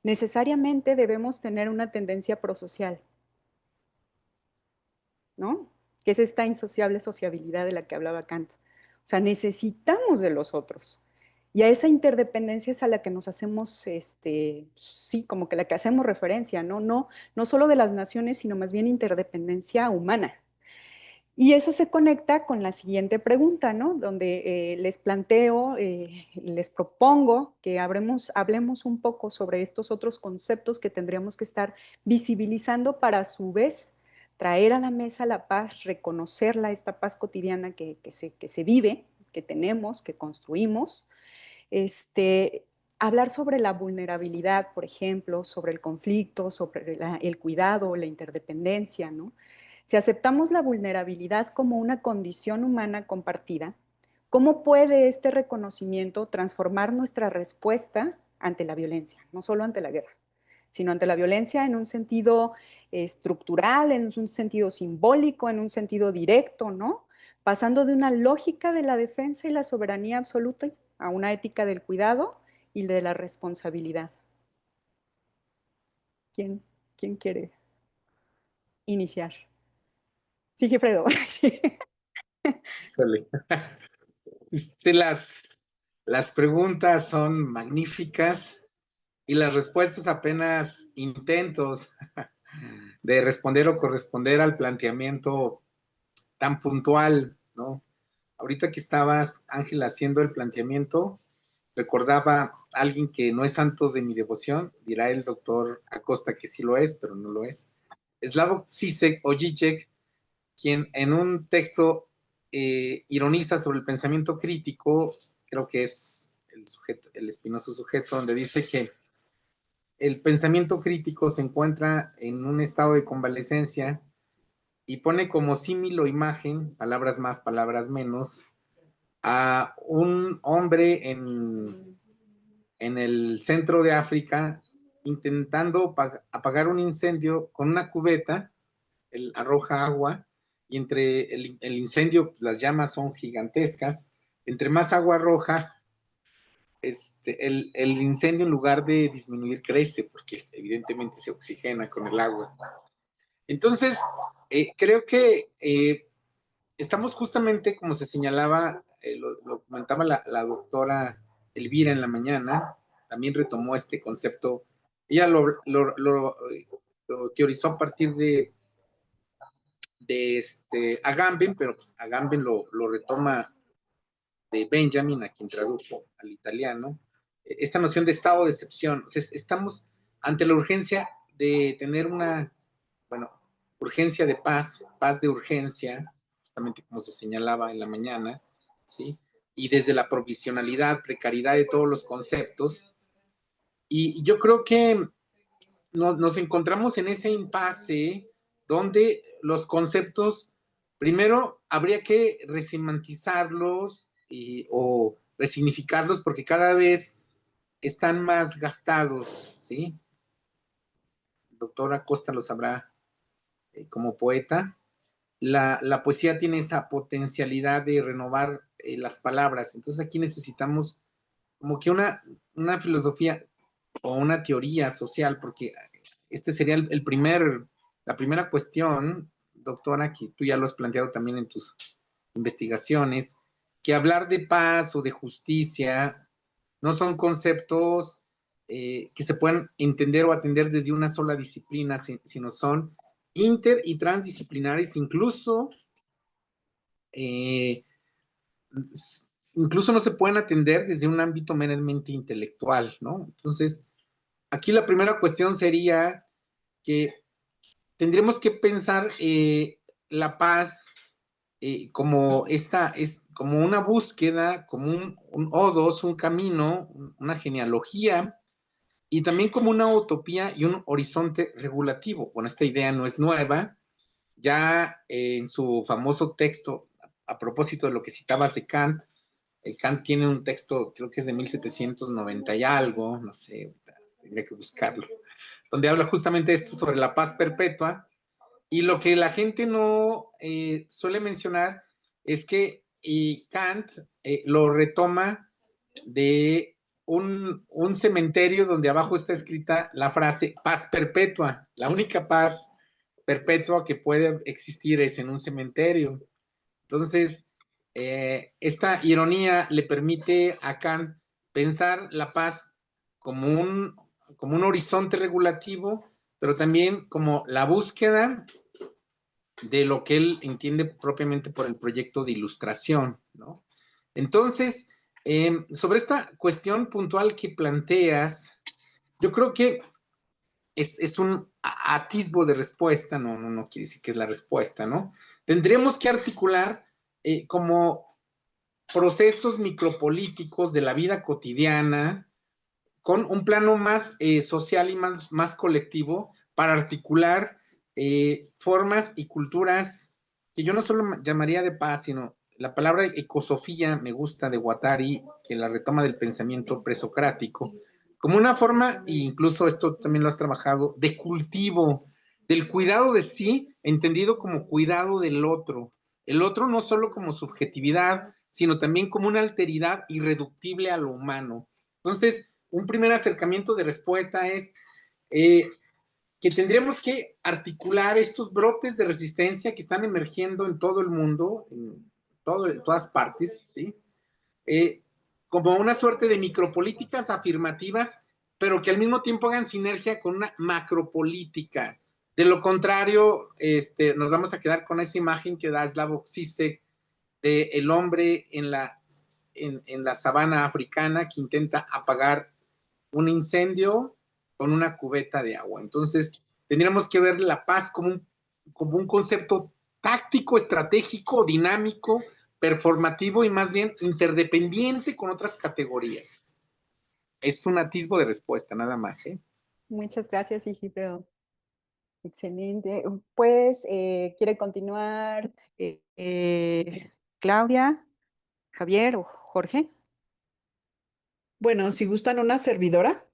necesariamente debemos tener una tendencia prosocial, ¿no? Que es esta insociable sociabilidad de la que hablaba Kant. O sea, necesitamos de los otros. Y a esa interdependencia es a la que nos hacemos, sí, como que la que hacemos referencia, ¿no? No solo de las naciones, sino más bien interdependencia humana. Y eso se conecta con la siguiente pregunta, ¿no? Donde les planteo, les propongo que hablemos un poco sobre estos otros conceptos que tendríamos que estar visibilizando para a su vez traer a la mesa la paz, reconocerla, esta paz cotidiana que se vive, que tenemos, que construimos. Hablar sobre la vulnerabilidad, por ejemplo, sobre el conflicto, sobre el cuidado, la interdependencia, ¿no? Si aceptamos la vulnerabilidad como una condición humana compartida, ¿cómo puede este reconocimiento transformar nuestra respuesta ante la violencia? No solo ante la guerra, sino ante la violencia en un sentido estructural, en un sentido simbólico, en un sentido directo, ¿no? Pasando de una lógica de la defensa y la soberanía absoluta a una ética del cuidado y de la responsabilidad. ¿Quién quiere iniciar? Sí, Gefredo. Sí. Híjole. Sí, las preguntas son magníficas y las respuestas apenas intentos de responder o corresponder al planteamiento tan puntual, ¿no? Ahorita que estabas, Ángel, haciendo el planteamiento, recordaba a alguien que no es santo de mi devoción, dirá el doctor Acosta que sí lo es, pero no lo es. Slavoj Žižek o Žižek, quien en un texto ironiza sobre el pensamiento crítico, creo que es el espinoso sujeto, donde dice que el pensamiento crítico se encuentra en un estado de convalescencia y pone como símil o imagen, palabras más, palabras menos, a un hombre en el centro de África intentando apagar un incendio con una cubeta, él arroja agua y entre el incendio las llamas son gigantescas, entre más agua arroja, el incendio en lugar de disminuir crece porque evidentemente se oxigena con el agua. Entonces, creo que estamos justamente, como se señalaba, lo comentaba la doctora Elvira en la mañana, también retomó este concepto. Ella lo teorizó a partir de Agamben, pero pues Agamben lo retoma de Benjamin, a quien tradujo al italiano, esta noción de estado de excepción. O sea, estamos ante la urgencia de tener una, bueno, urgencia de paz, paz de urgencia, justamente como se señalaba en la mañana, ¿sí? Y desde la provisionalidad, precariedad de todos los conceptos. Y yo creo que nos encontramos en ese impasse donde los conceptos, primero habría que resemantizarlos o resignificarlos porque cada vez están más gastados, ¿sí? El doctor Acosta lo sabrá como poeta. La poesía tiene esa potencialidad de renovar las palabras, entonces aquí necesitamos como que una filosofía o una teoría social, porque este sería la primera cuestión, doctora, que tú ya lo has planteado también en tus investigaciones, que hablar de paz o de justicia no son conceptos que se puedan entender o atender desde una sola disciplina, sino son inter y transdisciplinares, incluso no se pueden atender desde un ámbito meramente intelectual, ¿no? Entonces, aquí la primera cuestión sería que tendríamos que pensar la paz como como una búsqueda, como un odos, un camino, una genealogía y también como una utopía y un horizonte regulativo. Bueno, esta idea no es nueva, ya en su famoso texto, a propósito de lo que citabas de Kant, Kant tiene un texto, creo que es de 1790 y algo, no sé, tendría que buscarlo, donde habla justamente esto sobre la paz perpetua, y lo que la gente no suele mencionar es que Kant lo retoma de un cementerio donde abajo está escrita la frase paz perpetua. La única paz perpetua que puede existir es en un cementerio. Entonces, esta ironía le permite a Kant pensar la paz como un horizonte regulativo, pero también como la búsqueda de lo que él entiende propiamente por el proyecto de ilustración, ¿no? Entonces, sobre esta cuestión puntual que planteas, yo creo que es un atisbo de respuesta, no quiere decir que es la respuesta, ¿no? Tendremos que articular como procesos micropolíticos de la vida cotidiana con un plano más social y más colectivo para articular formas y culturas que yo no solo llamaría de paz, sino la palabra ecosofía me gusta de Guattari, que la retoma del pensamiento presocrático, como una forma, e incluso esto también lo has trabajado, de cultivo, del cuidado de sí, entendido como cuidado del otro. El otro no solo como subjetividad, sino también como una alteridad irreductible a lo humano. Entonces, un primer acercamiento de respuesta es que tendríamos que articular estos brotes de resistencia que están emergiendo en todo el mundo, en todas partes, ¿sí? Como una suerte de micropolíticas afirmativas, pero que al mismo tiempo hagan sinergia con una macropolítica. De lo contrario, nos vamos a quedar con esa imagen que da Slavoj Žižek de el hombre en la sabana africana que intenta apagar un incendio con una cubeta de agua. Entonces, tendríamos que ver la paz como un concepto táctico, estratégico, dinámico, performativo y más bien interdependiente con otras categorías. Es un atisbo de respuesta, nada más, ¿eh? Muchas gracias, Sigifredo. Excelente. Pues, ¿quiere continuar Claudia, Javier o Jorge? Bueno, si gustan una servidora.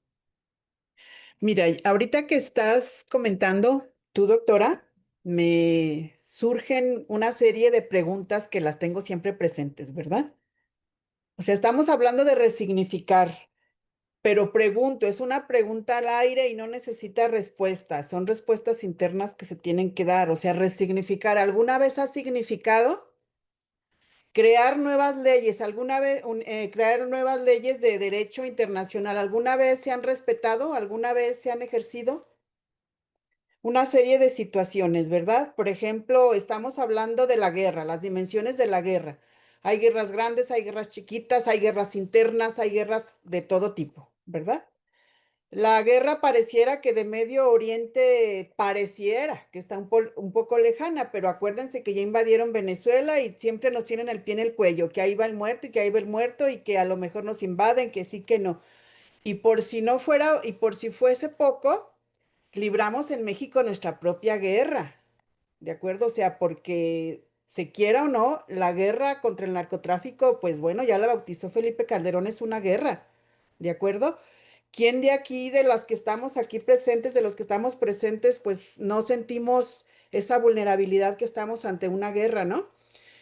Mira, ahorita que estás comentando, tu doctora, me surgen una serie de preguntas que las tengo siempre presentes, ¿verdad? O sea, estamos hablando de resignificar, pero pregunto, es una pregunta al aire y no necesita respuesta, son respuestas internas que se tienen que dar. O sea, resignificar, ¿alguna vez ha significado? Crear nuevas leyes, ¿alguna vez crear nuevas leyes de derecho internacional? ¿Alguna vez se han respetado? ¿Alguna vez se han ejercido? Una serie de situaciones, ¿verdad? Por ejemplo, estamos hablando de la guerra, las dimensiones de la guerra. Hay guerras grandes, hay guerras chiquitas, hay guerras internas, hay guerras de todo tipo, ¿verdad? La guerra pareciera que de Medio Oriente pareciera que está un poco lejana, pero acuérdense que ya invadieron Venezuela y siempre nos tienen el pie en el cuello, que ahí va el muerto y que ahí va el muerto y que a lo mejor nos invaden, que sí, que no. Y por si no fuera, y por si fuese poco, libramos en México nuestra propia guerra, ¿de acuerdo? O sea, porque se quiera o no, la guerra contra el narcotráfico, pues bueno, ya la bautizó Felipe Calderón, es una guerra, ¿de acuerdo? ¿Quién de aquí, de las que estamos aquí presentes, de los que estamos presentes, pues no sentimos esa vulnerabilidad que estamos ante una guerra, ¿no?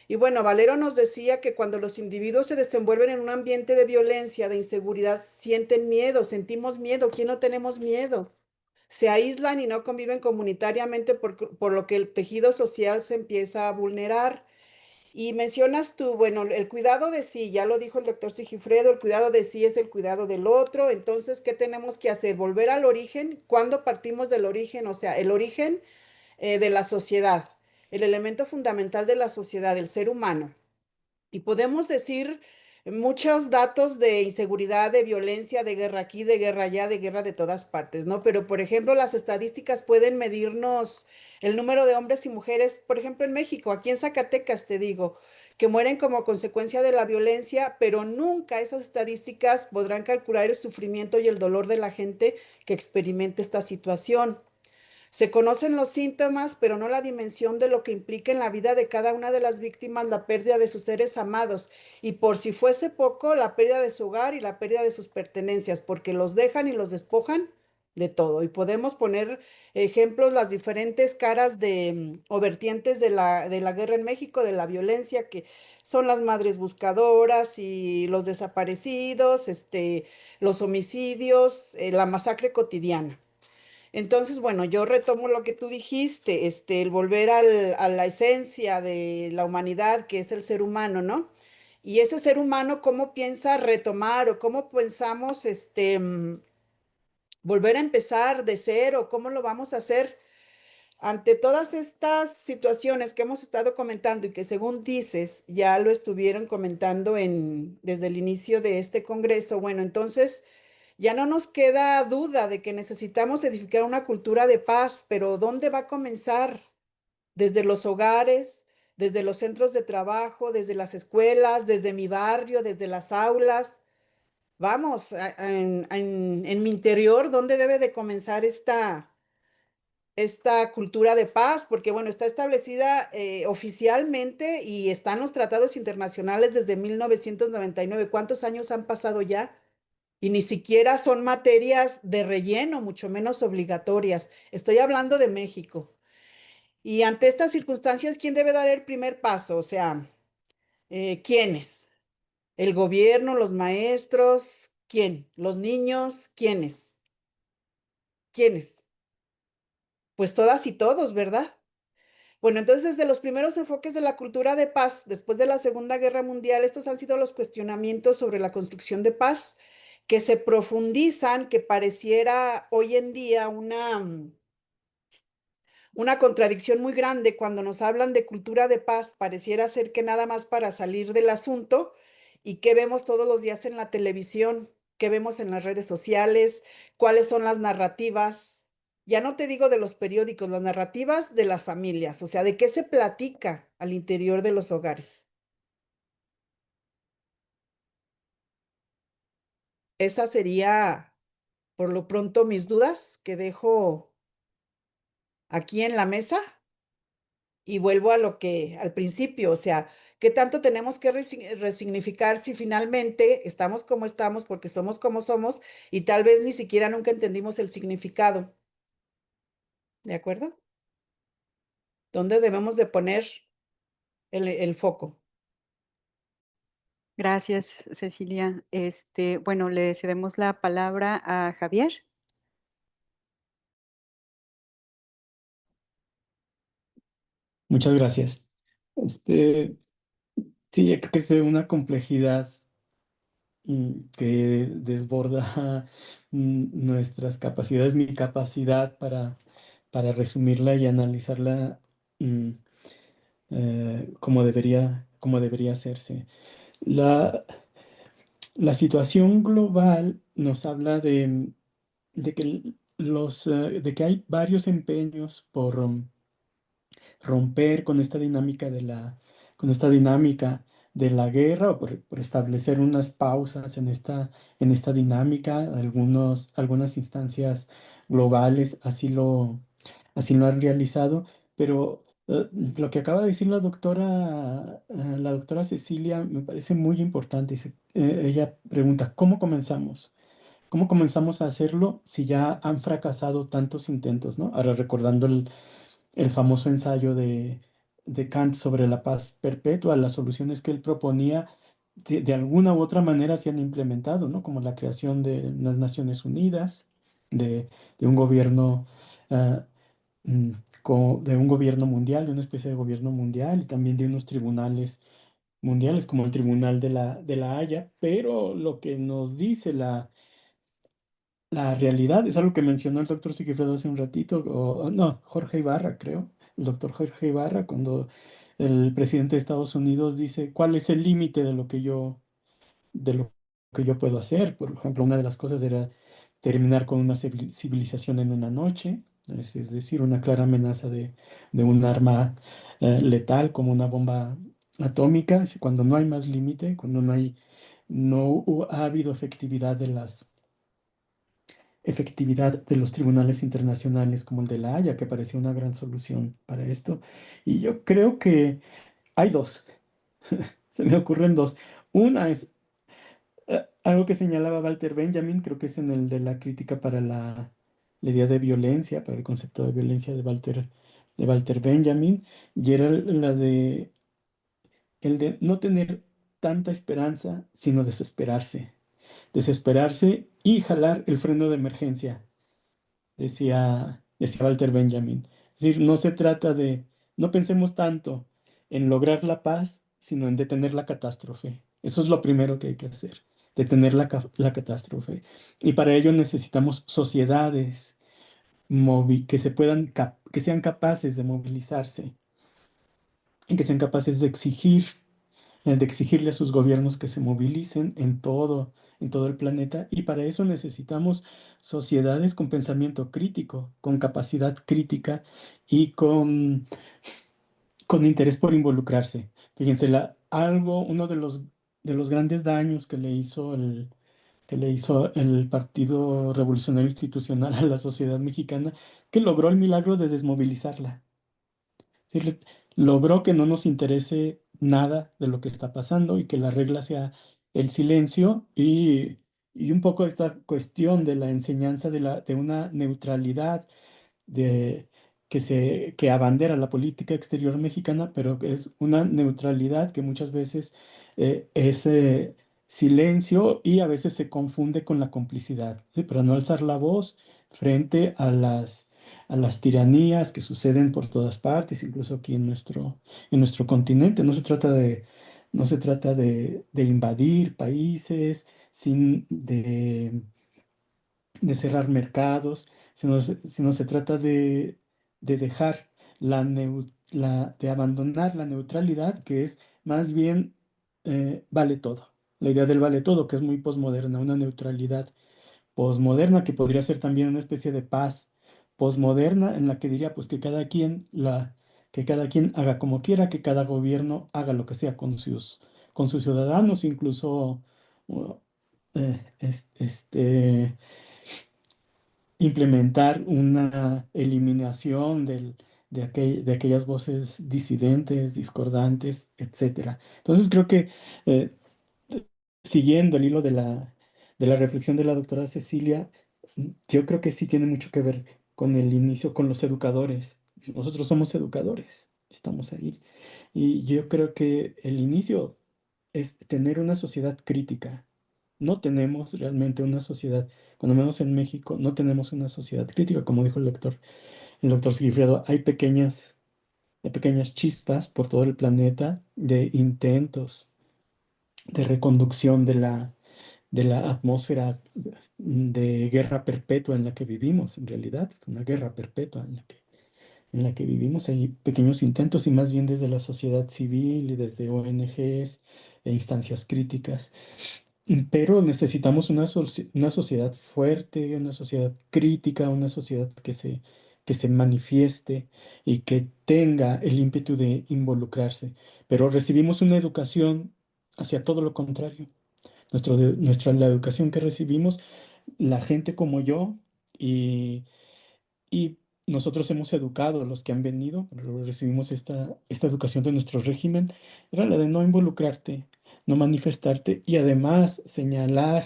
Y bueno, Valero nos decía que cuando los individuos se desenvuelven en un ambiente de violencia, de inseguridad, sienten miedo, sentimos miedo. ¿Quién no tenemos miedo? Se aíslan y no conviven comunitariamente por lo que el tejido social se empieza a vulnerar. Y mencionas tú, bueno, el cuidado de sí, ya lo dijo el doctor Sigifredo, el cuidado de sí es el cuidado del otro. Entonces, ¿qué tenemos que hacer? Volver al origen. ¿Cuándo partimos del origen? O sea, el origen de la sociedad, el elemento fundamental de la sociedad, el ser humano. Y podemos decir muchos datos de inseguridad, de violencia, de guerra aquí, de guerra allá, de guerra de todas partes, ¿no? Pero, por ejemplo, las estadísticas pueden medirnos el número de hombres y mujeres, por ejemplo, en México, aquí en Zacatecas, te digo, que mueren como consecuencia de la violencia, pero nunca esas estadísticas podrán calcular el sufrimiento y el dolor de la gente que experimente esta situación. Se conocen los síntomas, pero no la dimensión de lo que implica en la vida de cada una de las víctimas la pérdida de sus seres amados y por si fuese poco, la pérdida de su hogar y la pérdida de sus pertenencias, porque los dejan y los despojan de todo. Y podemos poner ejemplos, las diferentes caras o vertientes de la guerra en México, de la violencia, que son las madres buscadoras y los desaparecidos, los homicidios, la masacre cotidiana. Entonces, bueno, yo retomo lo que tú dijiste, el volver a la esencia de la humanidad, que es el ser humano, ¿no? Y ese ser humano, ¿cómo piensa retomar o cómo pensamos, volver a empezar de cero? ¿Cómo lo vamos a hacer? Ante todas estas situaciones que hemos estado comentando y que según dices ya lo estuvieron comentando desde el inicio de este congreso, bueno, entonces ya no nos queda duda de que necesitamos edificar una cultura de paz, pero ¿dónde va a comenzar? Desde los hogares, desde los centros de trabajo, desde las escuelas, desde mi barrio, desde las aulas. Vamos, en mi interior, ¿dónde debe de comenzar esta cultura de paz? Porque, bueno, está establecida oficialmente y están los tratados internacionales desde 1999. ¿Cuántos años han pasado ya? Y ni siquiera son materias de relleno, mucho menos obligatorias. Estoy hablando de México. Y ante estas circunstancias, ¿quién debe dar el primer paso? O sea, ¿quiénes? ¿El gobierno, los maestros? ¿Quién? ¿Los niños? ¿Quiénes? ¿Quiénes? Pues todas y todos, ¿verdad? Bueno, entonces, desde los primeros enfoques de la cultura de paz, después de la Segunda Guerra Mundial, estos han sido los cuestionamientos sobre la construcción de paz que se profundizan, que pareciera hoy en día una contradicción muy grande cuando nos hablan de cultura de paz, pareciera ser que nada más para salir del asunto y qué vemos todos los días en la televisión, qué vemos en las redes sociales, cuáles son las narrativas. Ya no te digo de los periódicos, las narrativas de las familias, o sea, de qué se platica al interior de los hogares. Esa sería, por lo pronto, mis dudas que dejo aquí en la mesa. Y vuelvo a lo que al principio, o sea, ¿qué tanto tenemos que resignificar si finalmente estamos como estamos porque somos como somos y tal vez ni siquiera nunca entendimos el significado? ¿De acuerdo? ¿Dónde debemos de poner el foco? Gracias, Cecilia. Bueno, le cedemos la palabra a Javier. Muchas gracias. Este, sí, yo creo que es de una complejidad que desborda nuestras capacidades, mi capacidad para resumirla y analizarla mm, como debería hacerse. La, la situación global nos habla de que, de que hay varios empeños por romper con esta dinámica con esta dinámica de la guerra o por establecer unas pausas en esta dinámica. Algunas instancias globales así lo han realizado, pero lo que acaba de decir la doctora Cecilia me parece muy importante. Ella pregunta, ¿cómo comenzamos? ¿Cómo comenzamos a hacerlo si ya han fracasado tantos intentos, ¿no? Ahora recordando el famoso ensayo de Kant sobre la paz perpetua, las soluciones que él proponía de alguna u otra manera se han implementado, ¿no? Como la creación de las Naciones Unidas, de un gobierno, ah, mm, de un gobierno mundial, de una especie de gobierno mundial y también de unos tribunales mundiales como el Tribunal de la Haya, pero lo que nos dice la realidad es algo que mencionó el doctor Sigifredo hace un ratito, o no, Jorge Ibarra, creo, el doctor Jorge Ibarra, cuando el presidente de Estados Unidos dice, ¿cuál es el límite de lo que yo de lo que yo puedo hacer. Por ejemplo, una de las cosas era terminar con una civilización en una noche, es decir, una clara amenaza de un arma letal como una bomba atómica, cuando no hay más límite, cuando ha habido efectividad de los tribunales internacionales como el de La Haya, que parecía una gran solución para esto. Y yo creo que hay dos, se me ocurren dos. Una es algo que señalaba Walter Benjamin, creo que es en el de la crítica para la idea de violencia, para el concepto de violencia de Walter Benjamin, y era el de no tener tanta esperanza, sino desesperarse. Desesperarse y jalar el freno de emergencia, decía Walter Benjamin. Es decir, no pensemos tanto en lograr la paz, sino en detener la catástrofe. Eso es lo primero que hay que hacer, detener la catástrofe. Y para ello necesitamos sociedades que sean capaces de movilizarse y que sean capaces de exigirle a sus gobiernos que se movilicen en todo el planeta. Y para eso necesitamos sociedades con pensamiento crítico, con capacidad crítica y con interés por involucrarse. Fíjense, uno de los grandes daños que le hizo el Partido Revolucionario Institucional a la sociedad mexicana, que logró el milagro de desmovilizarla. Sí, logró que no nos interese nada de lo que está pasando y que la regla sea el silencio y un poco esta cuestión de la enseñanza de una neutralidad de, que abandera la política exterior mexicana, pero que es una neutralidad que muchas veces es silencio y a veces se confunde con la complicidad, ¿sí? Para no alzar la voz frente a las tiranías que suceden por todas partes, incluso aquí en nuestro continente. No se trata de invadir países, de cerrar mercados, sino se trata de dejar de abandonar la neutralidad, que es más bien vale todo. La idea del vale todo, que es muy posmoderna, una neutralidad posmoderna que podría ser también una especie de paz posmoderna en la que diría pues que cada quien haga como quiera, que cada gobierno haga lo que sea con sus ciudadanos, incluso uh, implementar una eliminación de aquellas voces disidentes, discordantes, etcétera. Entonces creo que eh, siguiendo el hilo de la reflexión de la doctora Cecilia, yo creo que sí tiene mucho que ver con el inicio, con los educadores. Nosotros somos educadores, estamos ahí. Y yo creo que el inicio es tener una sociedad crítica. No tenemos realmente una sociedad, cuando menos en México, no tenemos una sociedad crítica, como dijo el doctor Sigifredo. Hay pequeñas chispas por todo el planeta de intentos de reconducción de la atmósfera de guerra perpetua en la que vivimos. En realidad, es una guerra perpetua en la que vivimos. Hay pequeños intentos y más bien desde la sociedad civil y desde ONGs e instancias críticas. Pero necesitamos una sociedad fuerte, una sociedad crítica, una sociedad que se manifieste y que tenga el ímpetu de involucrarse. Pero recibimos una educación hacia todo lo contrario. La educación que recibimos, la gente como yo y nosotros hemos educado a los que han venido, pero recibimos esta educación de nuestro régimen, era la de no involucrarte, no manifestarte y además señalar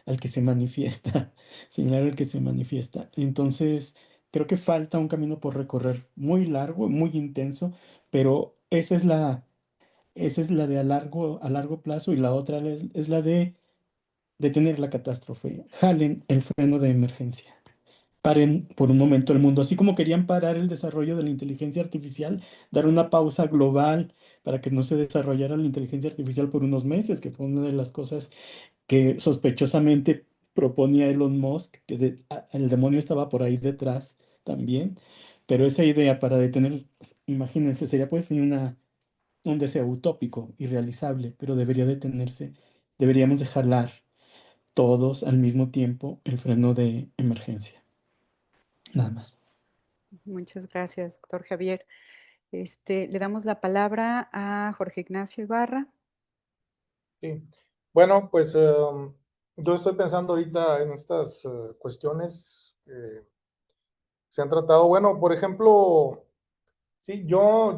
al que se manifiesta, señalar al que se manifiesta. Entonces, creo que falta un camino por recorrer muy largo, muy intenso, pero esa es la de a largo plazo y la otra es la de detener la catástrofe. Jalen el freno de emergencia, paren por un momento el mundo, así como querían parar el desarrollo de la inteligencia artificial, dar una pausa global para que no se desarrollara la inteligencia artificial por unos meses, que fue una de las cosas que sospechosamente proponía Elon Musk, que el demonio estaba por ahí detrás también, pero esa idea para detener, imagínense, sería pues un deseo utópico, irrealizable, pero debería detenerse deberíamos de jalar todos al mismo tiempo el freno de emergencia. Nada más. Muchas gracias, doctor Javier. Le damos la palabra a Jorge Ignacio Ibarra. Sí. Bueno, pues yo estoy pensando ahorita en estas cuestiones que se han tratado. Bueno, por ejemplo, sí, yo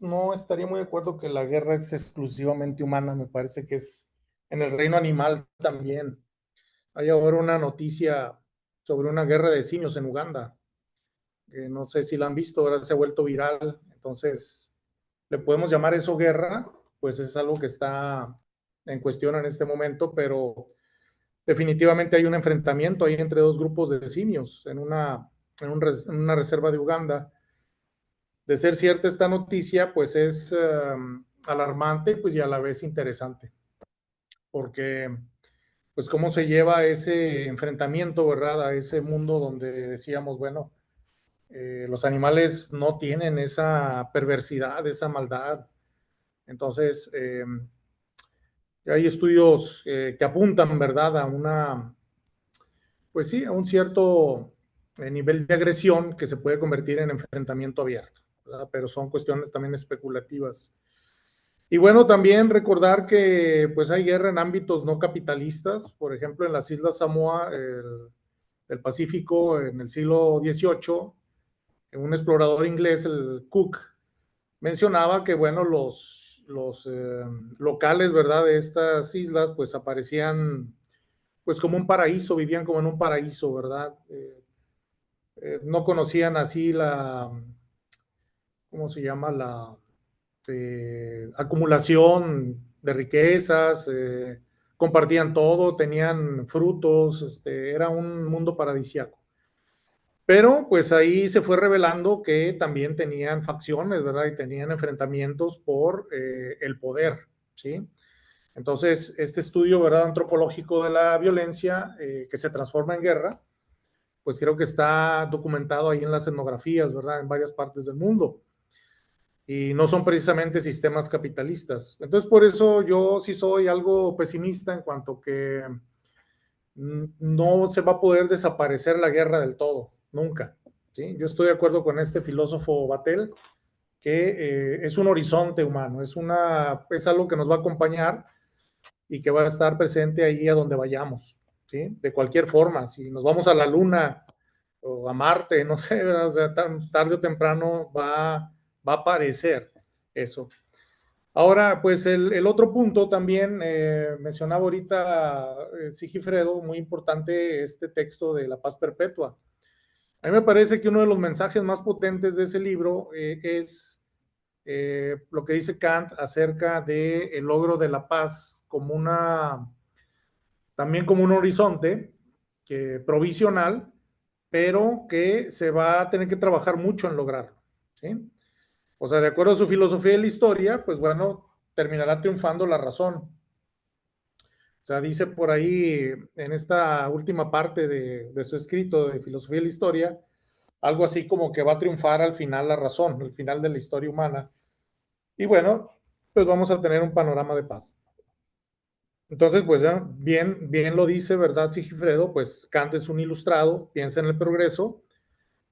no estaría muy de acuerdo que la guerra es exclusivamente humana. Me parece que es en el reino animal también. Hay ahora una noticia sobre una guerra de simios en Uganda. No sé si la han visto, ahora se ha vuelto viral. Entonces, ¿le podemos llamar eso guerra? Pues es algo que está en cuestión en este momento, pero definitivamente hay un enfrentamiento ahí entre dos grupos de simios en una reserva de Uganda. De ser cierta esta noticia, pues es alarmante, pues, y a la vez interesante, porque pues cómo se lleva ese enfrentamiento, ¿verdad? A ese mundo donde decíamos, bueno, los animales no tienen esa perversidad, esa maldad. Entonces, hay estudios que apuntan, ¿verdad? Pues sí, a un cierto nivel de agresión que se puede convertir en enfrentamiento abierto, ¿verdad? Pero son cuestiones también especulativas. Y bueno, también recordar que pues hay guerra en ámbitos no capitalistas, por ejemplo, en las Islas Samoa del Pacífico en el siglo XVIII, un explorador inglés, el Cook, mencionaba que, bueno, los locales, ¿verdad?, de estas islas, pues aparecían pues como un paraíso, vivían como en un paraíso, ¿verdad? No conocían así ¿cómo se llama? La acumulación de riquezas, compartían todo, tenían frutos, era un mundo paradisíaco. Pero pues ahí se fue revelando que también tenían facciones, ¿verdad? Y tenían enfrentamientos por el poder, ¿sí? Entonces, este estudio, ¿verdad?, antropológico de la violencia que se transforma en guerra, pues creo que está documentado ahí en las etnografías, ¿verdad?, en varias partes del mundo. Y no son precisamente sistemas capitalistas. Entonces, por eso yo sí soy algo pesimista en cuanto que no se va a poder desaparecer la guerra del todo, nunca. ¿Sí? Yo estoy de acuerdo con este filósofo Vattel, que es un horizonte humano, es algo que nos va a acompañar y que va a estar presente ahí a donde vayamos, ¿sí? De cualquier forma, si nos vamos a la Luna o a Marte, no sé, o sea, tarde o temprano va a aparecer eso. Ahora, pues el otro punto también, mencionaba ahorita Sigifredo, muy importante este texto de La Paz Perpetua. A mí me parece que uno de los mensajes más potentes de ese libro es lo que dice Kant acerca del logro de la paz como también como un horizonte provisional, pero que se va a tener que trabajar mucho en lograrlo, ¿sí? O sea, de acuerdo a su filosofía de la historia, pues bueno, terminará triunfando la razón. O sea, dice por ahí en esta última parte de su escrito de filosofía de la historia, algo así como que va a triunfar al final la razón, al final de la historia humana. Y bueno, pues vamos a tener un panorama de paz. Entonces, pues bien lo dice, ¿verdad, Sigifredo? Pues Kant es un ilustrado, piensa en el progreso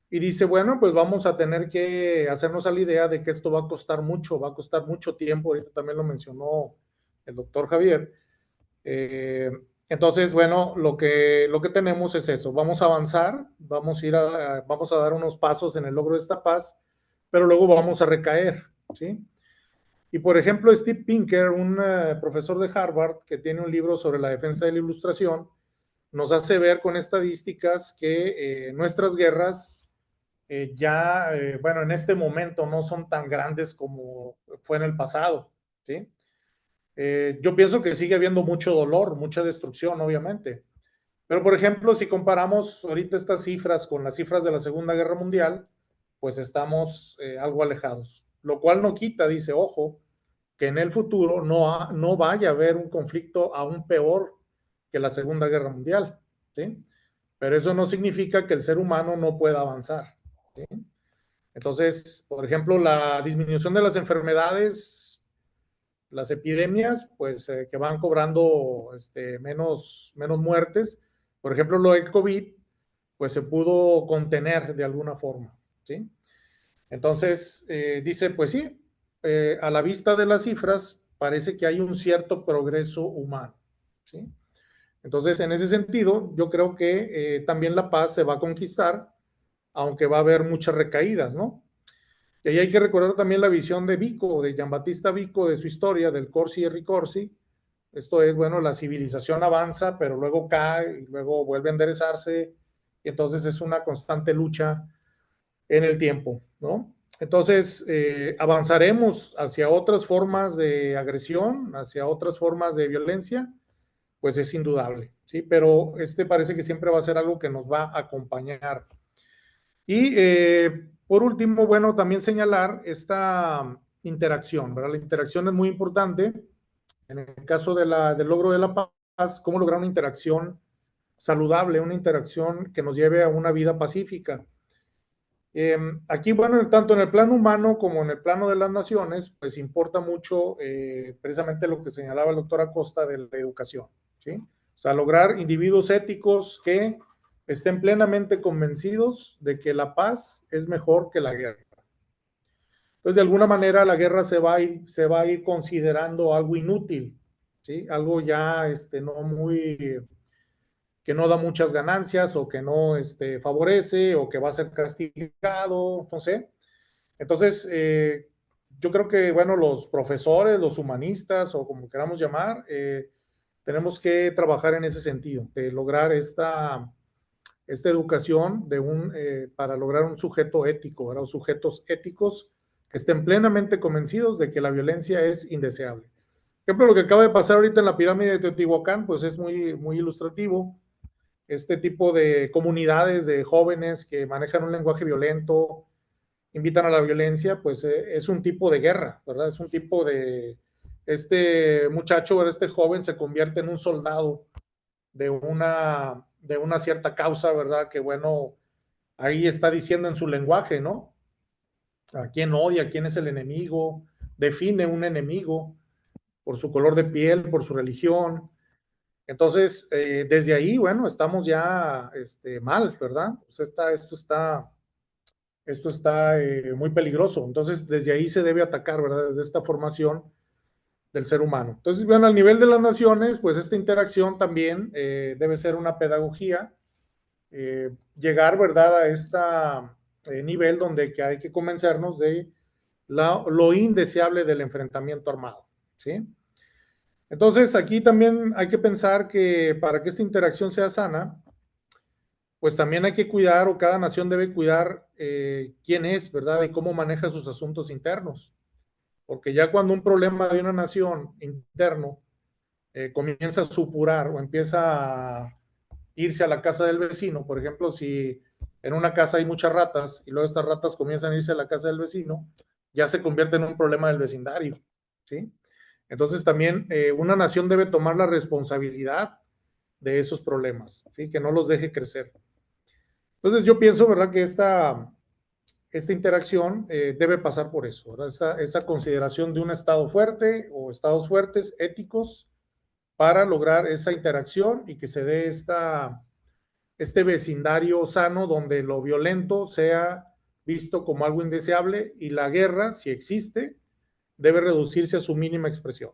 y dice, bueno, pues vamos a tener que hacernos a la idea de que esto va a costar mucho tiempo. Ahorita también lo mencionó el doctor Javier. Entonces, bueno, lo que tenemos es eso. Vamos a avanzar, vamos a dar unos pasos en el logro de esta paz, pero luego vamos a recaer, ¿sí? Y por ejemplo, Steve Pinker, un profesor de Harvard que tiene un libro sobre la defensa de la ilustración, nos hace ver con estadísticas que nuestras guerras bueno, en este momento no son tan grandes como fue en el pasado, ¿sí? Yo pienso que sigue habiendo mucho dolor, mucha destrucción, obviamente. Pero, por ejemplo, si comparamos ahorita estas cifras con las cifras de la Segunda Guerra Mundial, pues estamos algo alejados. Lo cual no quita, dice, ojo, que en el futuro no vaya a haber un conflicto aún peor que la Segunda Guerra Mundial, ¿sí? Pero eso no significa que el ser humano no pueda avanzar, ¿sí? Entonces, por ejemplo, la disminución de las enfermedades, las epidemias, pues que van cobrando menos muertes. Por ejemplo, lo del COVID, pues se pudo contener de alguna forma, ¿sí? Entonces, dice, pues sí, a la vista de las cifras, parece que hay un cierto progreso humano, ¿sí? Entonces, en ese sentido, yo creo que también la paz se va a conquistar, aunque va a haber muchas recaídas, ¿no? Y ahí hay que recordar también la visión de Vico, de Giambattista Vico, de su historia, del Corsi e Ricorsi. Esto es, bueno, la civilización avanza, pero luego cae y luego vuelve a enderezarse, y entonces es una constante lucha en el tiempo, ¿no? Entonces, avanzaremos hacia otras formas de agresión, hacia otras formas de violencia, pues es indudable, ¿sí? Pero parece que siempre va a ser algo que nos va a acompañar. Y por último, bueno, también señalar esta interacción, ¿verdad? La interacción es muy importante. En el caso del logro de la paz, cómo lograr una interacción saludable, una interacción que nos lleve a una vida pacífica. Aquí, bueno, tanto en el plano humano como en el plano de las naciones, pues importa mucho precisamente lo que señalaba el doctor Acosta de la educación, ¿sí? O sea, lograr individuos éticos que estén plenamente convencidos de que la paz es mejor que la guerra. Entonces, de alguna manera, la guerra se va a ir considerando algo inútil, ¿sí? Algo ya no muy, que no da muchas ganancias o que no favorece o que va a ser castigado, no sé. Entonces, yo creo que, bueno, los profesores, los humanistas o como queramos llamar, tenemos que trabajar en ese sentido, de lograr esta educación para lograr un sujeto ético, ¿verdad? O sujetos éticos que estén plenamente convencidos de que la violencia es indeseable. Por ejemplo, lo que acaba de pasar ahorita en la pirámide de Teotihuacán, pues es muy, muy ilustrativo. Este tipo de comunidades de jóvenes que manejan un lenguaje violento, invitan a la violencia, pues es un tipo de guerra, ¿verdad? Es un tipo de... Este muchacho, este joven se convierte en un soldado de una cierta causa, ¿verdad? Que bueno, ahí está diciendo en su lenguaje, ¿no? A quién odia, quién es el enemigo, define un enemigo por su color de piel, por su religión. Entonces, desde ahí, bueno, estamos ya mal, ¿verdad? Pues esto está muy peligroso. Entonces, desde ahí se debe atacar, ¿verdad? Desde esta formación del ser humano. Entonces, bueno, al nivel de las naciones, pues esta interacción también debe ser una pedagogía, llegar, ¿verdad?, a este nivel donde que hay que convencernos de lo indeseable del enfrentamiento armado, ¿sí? Entonces, aquí también hay que pensar que para que esta interacción sea sana, pues también hay que cuidar, o cada nación debe cuidar quién es, ¿verdad? Y cómo maneja sus asuntos internos. Porque ya cuando un problema de una nación interno comienza a supurar o empieza a irse a la casa del vecino, por ejemplo, si en una casa hay muchas ratas y luego estas ratas comienzan a irse a la casa del vecino, ya se convierte en un problema del vecindario, ¿sí? Entonces también una nación debe tomar la responsabilidad de esos problemas, ¿sí? Que no los deje crecer. Entonces yo pienso, ¿verdad?, que esta interacción debe pasar por eso, ¿verdad? Esa consideración de un Estado fuerte o estados fuertes, éticos, para lograr esa interacción y que se dé este vecindario sano donde lo violento sea visto como algo indeseable y la guerra, si existe, debe reducirse a su mínima expresión.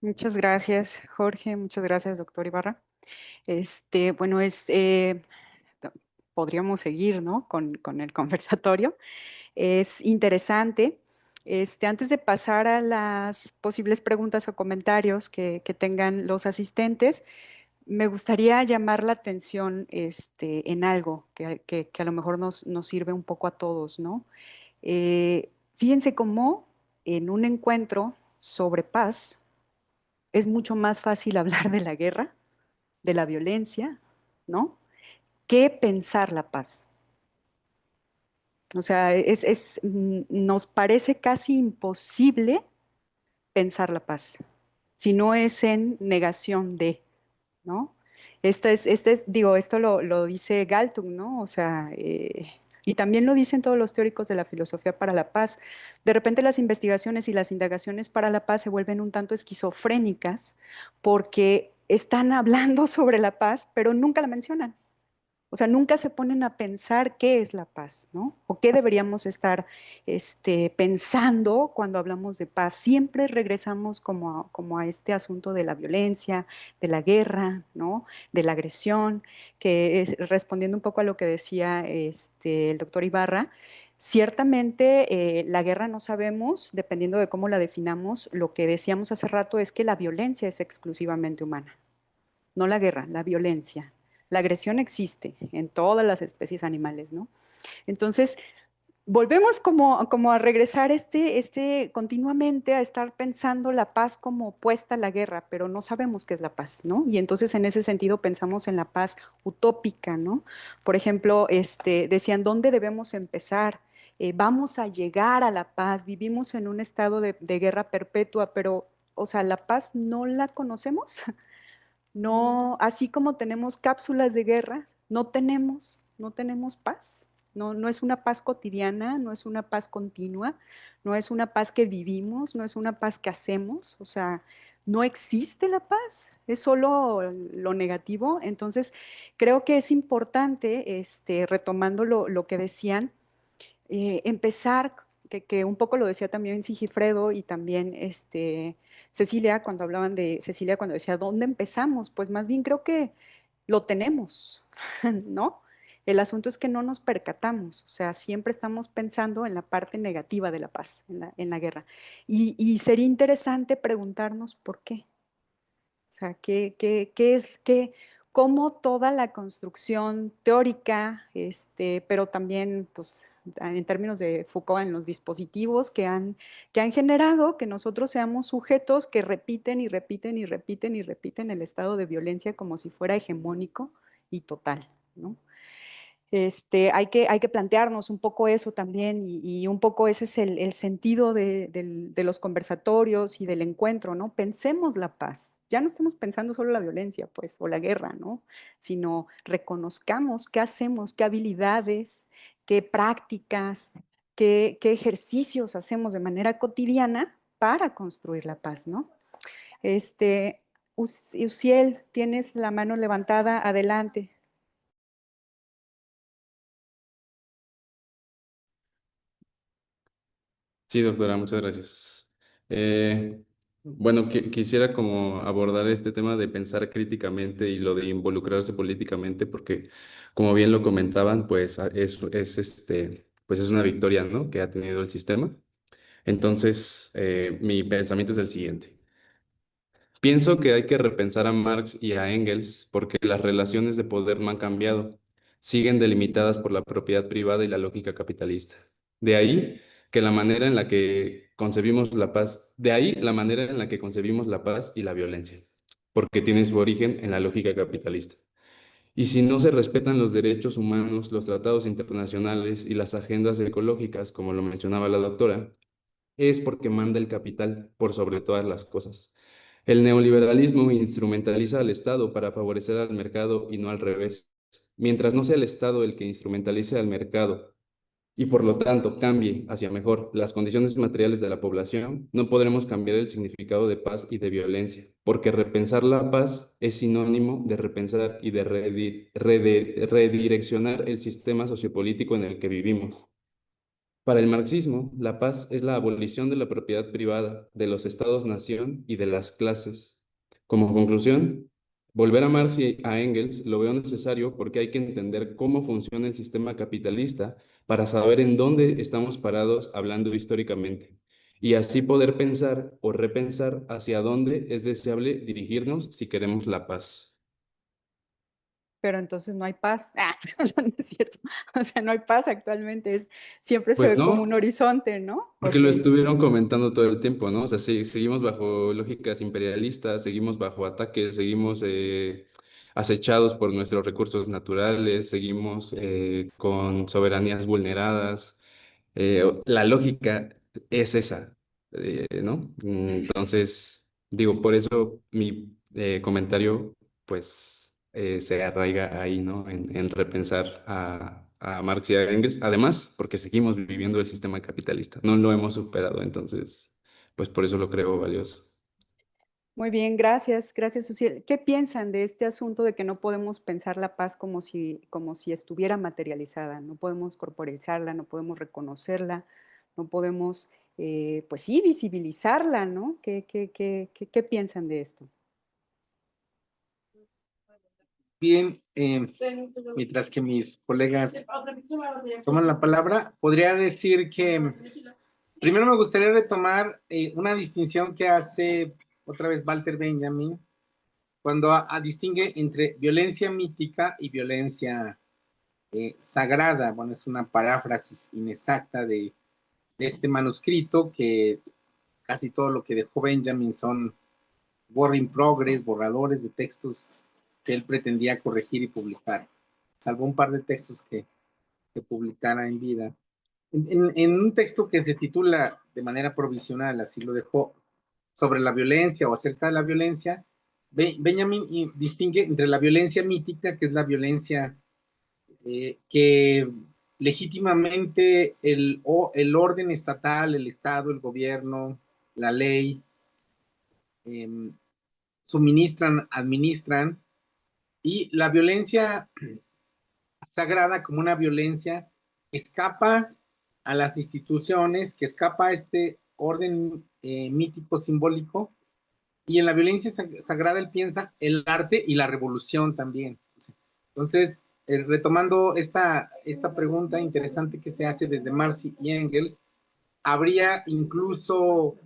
Muchas gracias, Jorge. Muchas gracias, doctor Ibarra. Bueno, podríamos seguir, ¿no?, con el conversatorio. Es interesante. Antes de pasar a las posibles preguntas o comentarios que tengan los asistentes, me gustaría llamar la atención en algo que a lo mejor nos sirve un poco a todos, ¿no? Fíjense cómo en un encuentro sobre paz es mucho más fácil hablar de la guerra, de la violencia, ¿no?, que pensar la paz. O sea, nos parece casi imposible pensar la paz, si no es en negación de, ¿no? Digo, esto lo dice Galtung, ¿no? O sea, Y también lo dicen todos los teóricos de la filosofía para la paz. De repente las investigaciones y las indagaciones para la paz se vuelven un tanto esquizofrénicas porque están hablando sobre la paz, pero nunca la mencionan. O sea, nunca se ponen a pensar qué es la paz, ¿no? O qué deberíamos estar pensando cuando hablamos de paz. Siempre regresamos como a este asunto de la violencia, de la guerra, ¿no? De la agresión, que es, respondiendo un poco a lo que decía el doctor Ibarra, ciertamente la guerra no sabemos, dependiendo de cómo la definamos, lo que decíamos hace rato es que la violencia es exclusivamente humana, no la guerra, la violencia. La agresión existe en todas las especies animales, ¿no? Entonces, volvemos como a regresar continuamente a estar pensando la paz como opuesta a la guerra, pero no sabemos qué es la paz, ¿no? Y entonces en ese sentido pensamos en la paz utópica, ¿no? Por ejemplo, decían, ¿dónde debemos empezar? Vamos a llegar a la paz, vivimos en un estado de guerra perpetua, pero, o sea, la paz no la conocemos. No, así como tenemos cápsulas de guerra, no tenemos paz. No, no es una paz cotidiana, no es una paz continua, no es una paz que vivimos, no es una paz que hacemos. O sea, no existe la paz, es solo lo negativo. Entonces, creo que es importante, retomando lo que decían, empezar, que un poco lo decía también Sigifredo y también Cecilia, cuando hablaban de Cecilia, cuando decía, ¿dónde empezamos? Pues más bien creo que lo tenemos, ¿no? El asunto es que no nos percatamos, o sea, siempre estamos pensando en la parte negativa de la paz, en la guerra. Y sería interesante preguntarnos por qué. O sea, cómo toda la construcción teórica, pero también, pues, en términos de Foucault, en los dispositivos que han generado que nosotros seamos sujetos que repiten y repiten y repiten y repiten el estado de violencia como si fuera hegemónico y total, ¿no? Hay que plantearnos un poco eso también y un poco ese es el sentido de los conversatorios y del encuentro, ¿no? Pensemos la paz. Ya no estamos pensando solo la violencia, pues, o la guerra, ¿no? Sino reconozcamos qué hacemos, qué habilidades, qué prácticas, qué ejercicios hacemos de manera cotidiana para construir la paz, ¿no? Uciel, tienes la mano levantada, adelante. Sí, doctora, muchas gracias. Bueno, quisiera como abordar este tema de pensar críticamente y lo de involucrarse políticamente, porque como bien lo comentaban, pues pues es una victoria, ¿no? Que ha tenido el sistema. Entonces, mi pensamiento es el siguiente. Pienso que hay que repensar a Marx y a Engels porque las relaciones de poder no han cambiado, siguen delimitadas por la propiedad privada y la lógica capitalista. De ahí que la manera en la que concebimos la paz, de ahí la manera en la que concebimos la paz y la violencia, porque tiene su origen en la lógica capitalista. Y si no se respetan los derechos humanos, los tratados internacionales y las agendas ecológicas, como lo mencionaba la doctora, es porque manda el capital por sobre todas las cosas. El neoliberalismo instrumentaliza al Estado para favorecer al mercado y no al revés. Mientras no sea el Estado el que instrumentalice al mercado y por lo tanto cambie hacia mejor las condiciones materiales de la población, no podremos cambiar el significado de paz y de violencia, porque repensar la paz es sinónimo de repensar y de redireccionar el sistema sociopolítico en el que vivimos. Para el marxismo, la paz es la abolición de la propiedad privada, de los estados-nación y de las clases. Como conclusión, volver a Marx y a Engels lo veo necesario porque hay que entender cómo funciona el sistema capitalista para saber en dónde estamos parados hablando históricamente y así poder pensar o repensar hacia dónde es deseable dirigirnos si queremos la paz. Pero entonces no hay paz. No es cierto. O sea, no hay paz actualmente. Siempre se Pues ve como un no, horizonte, ¿no? porque lo estuvieron comentando todo el tiempo, ¿no? O sea, seguimos bajo lógicas imperialistas, seguimos bajo ataques, seguimos acechados por nuestros recursos naturales, seguimos con soberanías vulneradas. La lógica es esa, ¿no? Entonces, digo, por eso mi comentario, pues, se arraiga ahí, ¿no? En repensar a Marx y a Engels, además porque seguimos viviendo el sistema capitalista, no lo hemos superado, entonces, pues por eso lo creo valioso. Muy bien, gracias, gracias, Suciel. ¿Qué piensan de este asunto de que no podemos pensar la paz como si estuviera materializada? No podemos corporizarla, no podemos reconocerla, no podemos, pues sí, visibilizarla, ¿no? ¿Qué piensan de esto? Bien, mientras que mis colegas toman la palabra, podría decir que primero me gustaría retomar una distinción que hace otra vez Walter Benjamin cuando distingue entre violencia mítica y violencia sagrada. Bueno, es una paráfrasis inexacta de este manuscrito, que casi todo lo que dejó Benjamin son work in progress, borradores de textos que él pretendía corregir y publicar, salvo un par de textos que publicara en vida. En un texto que se titula de manera provisional, así lo dejó, sobre la violencia o acerca de la violencia, Benjamin distingue entre la violencia mítica, que es la violencia que legítimamente el orden estatal, el Estado, el gobierno, la ley, suministran, administran, y la violencia sagrada como una violencia que escapa a las instituciones, que escapa a este orden mítico simbólico, y en la violencia sagrada él piensa el arte y la revolución también. Entonces, retomando esta pregunta interesante que se hace desde Marx y Engels, habría incluso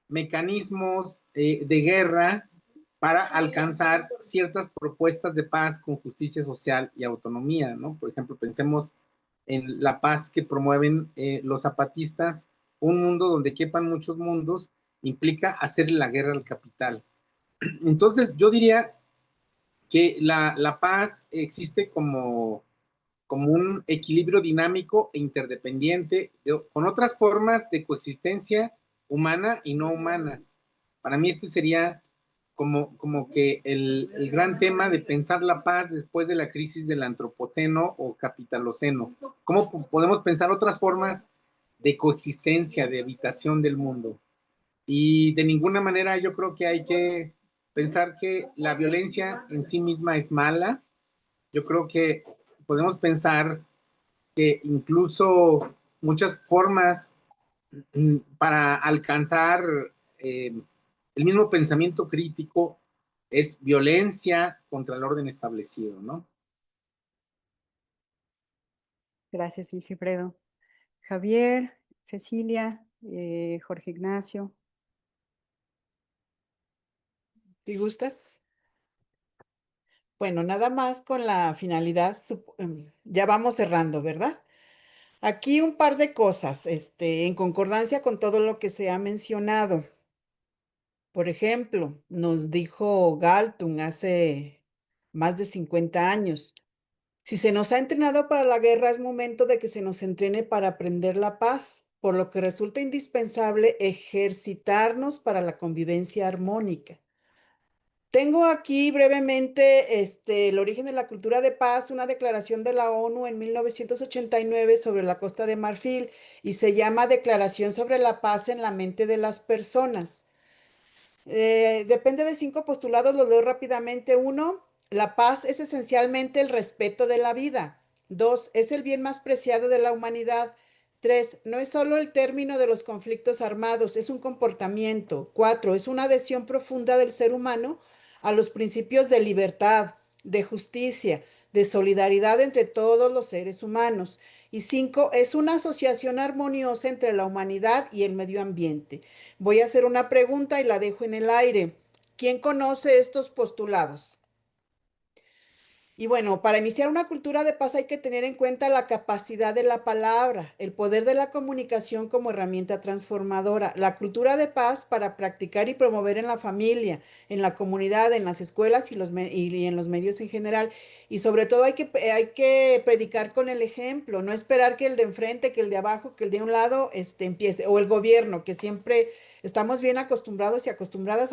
mecanismos de guerra para alcanzar ciertas propuestas de paz con justicia social y autonomía, ¿no? Por ejemplo, pensemos en la paz que promueven los zapatistas. Un mundo donde quepan muchos mundos implica hacerle la guerra al capital. Entonces, yo diría que la paz existe como un equilibrio dinámico e interdependiente con otras formas de coexistencia humana y no humanas. Para mí este sería como que el gran tema de pensar la paz después de la crisis del antropoceno o capitaloceno. ¿Cómo podemos pensar otras formas de coexistencia, de habitación del mundo? Y de ninguna manera yo creo que hay que pensar que la violencia en sí misma es mala. Yo creo que podemos pensar que incluso muchas formas para alcanzar el mismo pensamiento crítico es violencia contra el orden establecido, ¿no? Gracias, Sigifredo. Javier, Cecilia, Jorge Ignacio. ¿Si gustas? Bueno, nada más con la finalidad, ya vamos cerrando, ¿verdad? Aquí un par de cosas, en concordancia con todo lo que se ha mencionado. Por ejemplo, nos dijo Galtung hace más de 50 años, si se nos ha entrenado para la guerra, es momento de que se nos entrene para aprender la paz, por lo que resulta indispensable ejercitarnos para la convivencia armónica. Tengo aquí brevemente el origen de la cultura de paz, una declaración de la ONU en 1989 sobre la Costa de Marfil, y se llama Declaración sobre la Paz en la mente de las personas. Depende de 5 postulados, los leo rápidamente. 1, la paz es esencialmente el respeto de la vida. 2, es el bien más preciado de la humanidad. 3, no es solo el término de los conflictos armados, es un comportamiento. 4, es una adhesión profunda del ser humano a los principios de libertad, de justicia, de solidaridad entre todos los seres humanos. Y 5, es una asociación armoniosa entre la humanidad y el medio ambiente. Voy a hacer una pregunta y la dejo en el aire. ¿Quién conoce estos postulados? Y bueno, para iniciar una cultura de paz hay que tener en cuenta la capacidad de la palabra, el poder de la comunicación como herramienta transformadora, la cultura de paz para practicar y promover en la familia, en la comunidad, en las escuelas y en los medios en general. Y sobre todo hay que predicar con el ejemplo, no esperar que el de enfrente, que el de abajo, que el de un lado empiece, o el gobierno, que siempre estamos bien acostumbrados y acostumbradas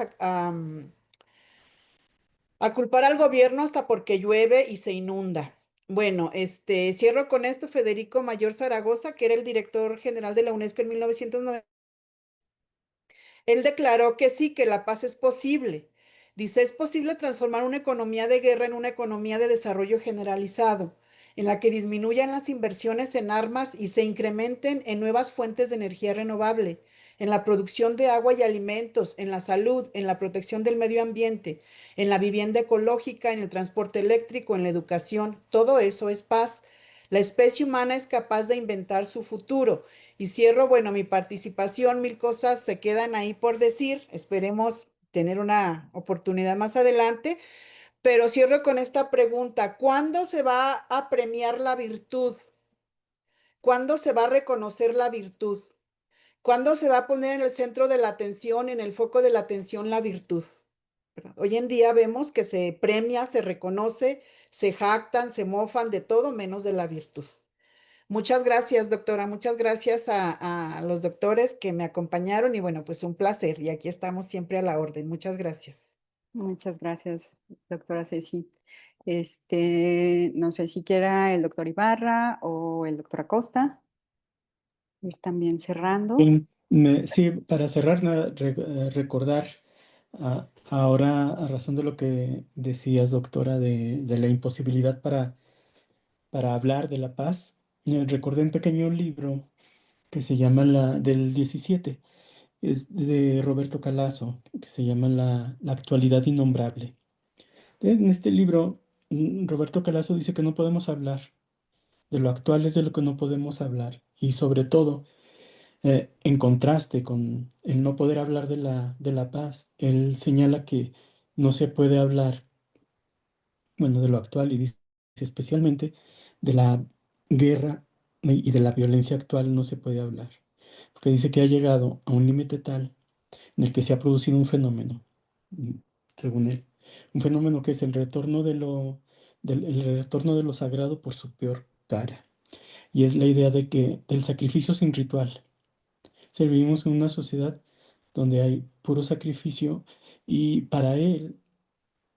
a culpar al gobierno hasta porque llueve y se inunda. Bueno, cierro con esto. Federico Mayor Zaragoza, que era el director general de la UNESCO en 1990. Él declaró que sí, que la paz es posible. Dice, es posible transformar una economía de guerra en una economía de desarrollo generalizado, en la que disminuyan las inversiones en armas y se incrementen en nuevas fuentes de energía renovable, en la producción de agua y alimentos, en la salud, en la protección del medio ambiente, en la vivienda ecológica, en el transporte eléctrico, en la educación. Todo eso es paz. La especie humana es capaz de inventar su futuro. Y cierro, bueno, mi participación, mil cosas se quedan ahí por decir, esperemos tener una oportunidad más adelante, pero cierro con esta pregunta: ¿cuándo se va a premiar la virtud? ¿Cuándo se va a reconocer la virtud? ¿Cuándo se va a poner en el centro de la atención, en el foco de la atención, la virtud? ¿Verdad? Hoy en día vemos que se premia, se reconoce, se jactan, se mofan de todo menos de la virtud. Muchas gracias, doctora. Muchas gracias a los doctores que me acompañaron y bueno, pues un placer. Y aquí estamos siempre a la orden. Muchas gracias. Muchas gracias, doctora Ceci. No sé si quiera el doctor Ibarra o el doctor Acosta ir también cerrando. Sí, para cerrar, recordar ahora, a razón de lo que decías, doctora, de la imposibilidad para hablar de la paz, recordé un pequeño libro que se llama del 17, es de Roberto Calazo, que se llama La actualidad innombrable. En este libro, Roberto Calazo dice que no podemos hablar de lo actual, es de lo que no podemos hablar, y sobre todo, en contraste con el no poder hablar de la paz, él señala que no se puede hablar, bueno, de lo actual y dice especialmente de la guerra y de la violencia actual no se puede hablar, porque dice que ha llegado a un límite tal en el que se ha producido un fenómeno, mm, según él, un fenómeno que es el retorno de lo sagrado por su peor cara, y es la idea de que del sacrificio sin ritual. Si vivimos en una sociedad donde hay puro sacrificio y para él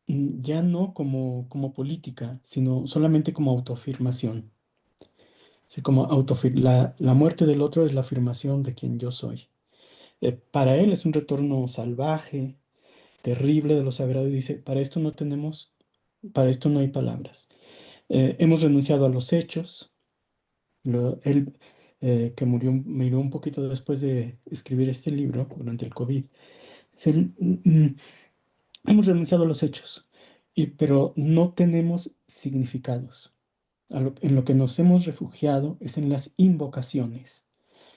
ya no como política, sino solamente como autoafirmación. Sí, como la muerte del otro es la afirmación de quien yo soy. Para él es un retorno salvaje, terrible de lo sagrado y dice, para esto no hay palabras. Hemos renunciado a los hechos. Él, que murió un poquito después de escribir este libro, durante el COVID, dice, hemos renunciado a los hechos, pero no tenemos significados. En lo que nos hemos refugiado es en las invocaciones.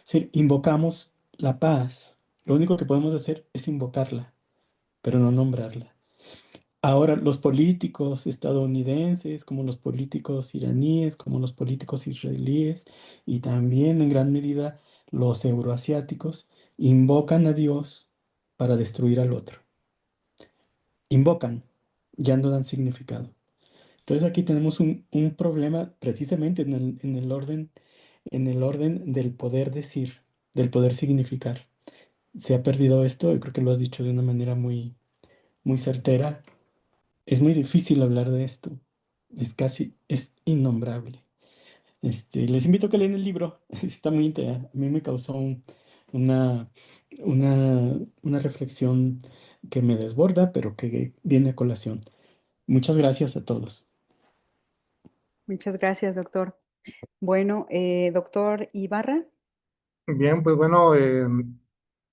Es decir, invocamos la paz. Lo único que podemos hacer es invocarla, pero no nombrarla. Ahora, los políticos estadounidenses, como los políticos iraníes, como los políticos israelíes y también en gran medida los euroasiáticos, invocan a Dios para destruir al otro. Invocan, ya no dan significado. Entonces aquí tenemos un problema precisamente en el orden del poder decir, del poder significar. Se ha perdido esto, y creo que lo has dicho de una manera muy certera. Es muy difícil hablar de esto. Es innombrable. Les invito a que lean el libro. Está a mí me causó una, una reflexión que me desborda, pero que viene a colación. Muchas gracias a todos. Muchas gracias, doctor. Bueno, doctor Ibarra. Bien, pues bueno,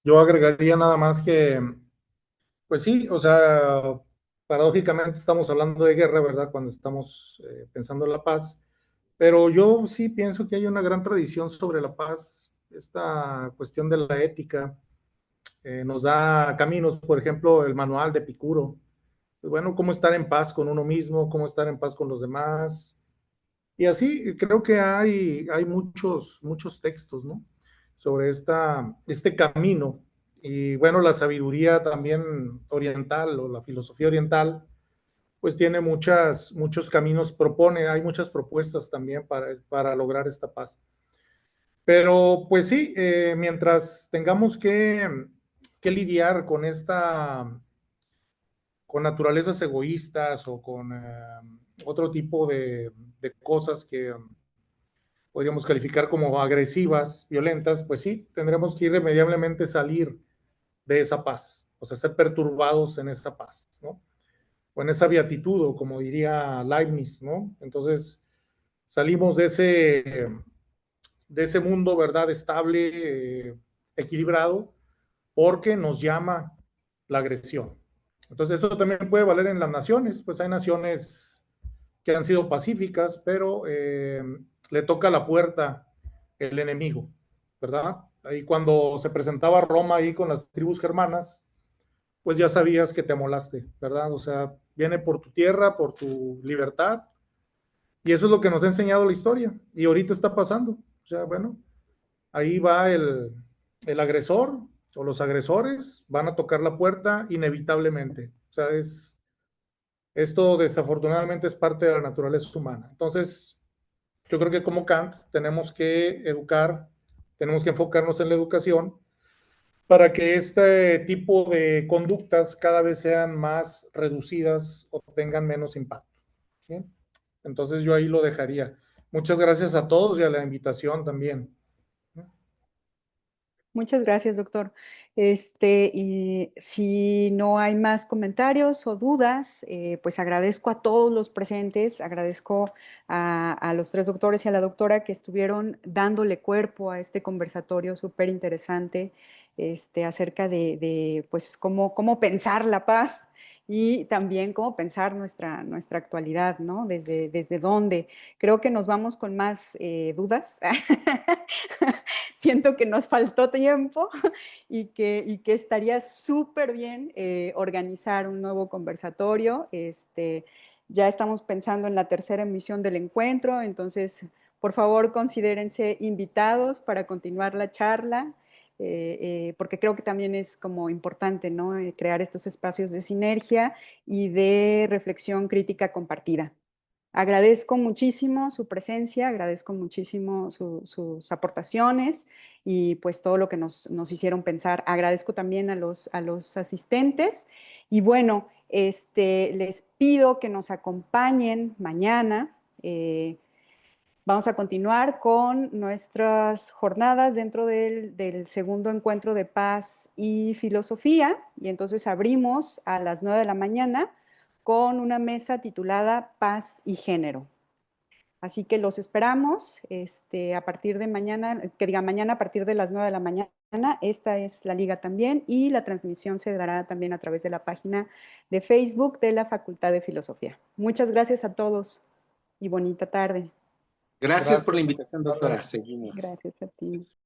yo agregaría nada más que, pues sí, o sea, paradójicamente estamos hablando de guerra, ¿verdad? Cuando estamos pensando en la paz, pero yo sí pienso que hay una gran tradición sobre la paz, esta cuestión de la ética, nos da caminos, por ejemplo, el manual de Epicuro, pues bueno, cómo estar en paz con uno mismo, cómo estar en paz con los demás, y así creo que hay muchos textos, ¿no? Sobre este camino. Y bueno, la sabiduría también oriental o la filosofía oriental, pues tiene muchos caminos, hay muchas propuestas también para lograr esta paz. Pero pues sí, mientras tengamos que lidiar con naturalezas egoístas o con otro tipo de de cosas que podríamos calificar como agresivas, violentas, pues sí, tendremos que irremediablemente salir de esa paz, o sea, ser perturbados en esa paz, ¿no? O en esa beatitud, o como diría Leibniz, ¿no? Entonces, salimos de ese mundo, ¿verdad?, estable, equilibrado, porque nos llama la agresión. Entonces, esto también puede valer en las naciones, pues hay naciones que han sido pacíficas, pero le toca a la puerta el enemigo, ¿verdad? Ahí cuando se presentaba Roma ahí con las tribus germanas, pues ya sabías que te amolaste, ¿verdad? O sea, viene por tu tierra, por tu libertad, y eso es lo que nos ha enseñado la historia, y ahorita está pasando. O sea, bueno, ahí va el agresor o los agresores, van a tocar la puerta inevitablemente. O sea, esto desafortunadamente es parte de la naturaleza humana. Entonces, yo creo que como Kant tenemos que educar, tenemos que enfocarnos en la educación para que este tipo de conductas cada vez sean más reducidas o tengan menos impacto, ¿sí? Entonces yo ahí lo dejaría. Muchas gracias a todos y a la invitación también. Muchas gracias, doctor. Y si no hay más comentarios o dudas, pues agradezco a todos los presentes, agradezco a los tres doctores y a la doctora que estuvieron dándole cuerpo a este conversatorio súper interesante acerca de pues, cómo pensar la paz y también cómo pensar nuestra actualidad, ¿no? Desde dónde. Creo que nos vamos con más dudas. Siento que nos faltó tiempo y que estaría súper bien organizar un nuevo conversatorio. Ya estamos pensando en la tercera emisión del encuentro, entonces, por favor, considérense invitados para continuar la charla, porque creo que también es como importante, ¿no? Crear estos espacios de sinergia y de reflexión crítica compartida. Agradezco muchísimo su presencia, agradezco muchísimo sus aportaciones y pues todo lo que nos hicieron pensar. Agradezco también a los asistentes y bueno, les pido que nos acompañen mañana. Vamos a continuar con nuestras jornadas dentro del segundo encuentro de paz y filosofía y entonces abrimos a las 9 de la mañana con una mesa titulada Paz y Género. Así que los esperamos a partir de mañana, mañana a partir de las 9 de la mañana. Esta es la liga también y la transmisión se dará también a través de la página de Facebook de la Facultad de Filosofía. Muchas gracias a todos y bonita tarde. Gracias por la invitación, doctora. Seguimos. Gracias a ti.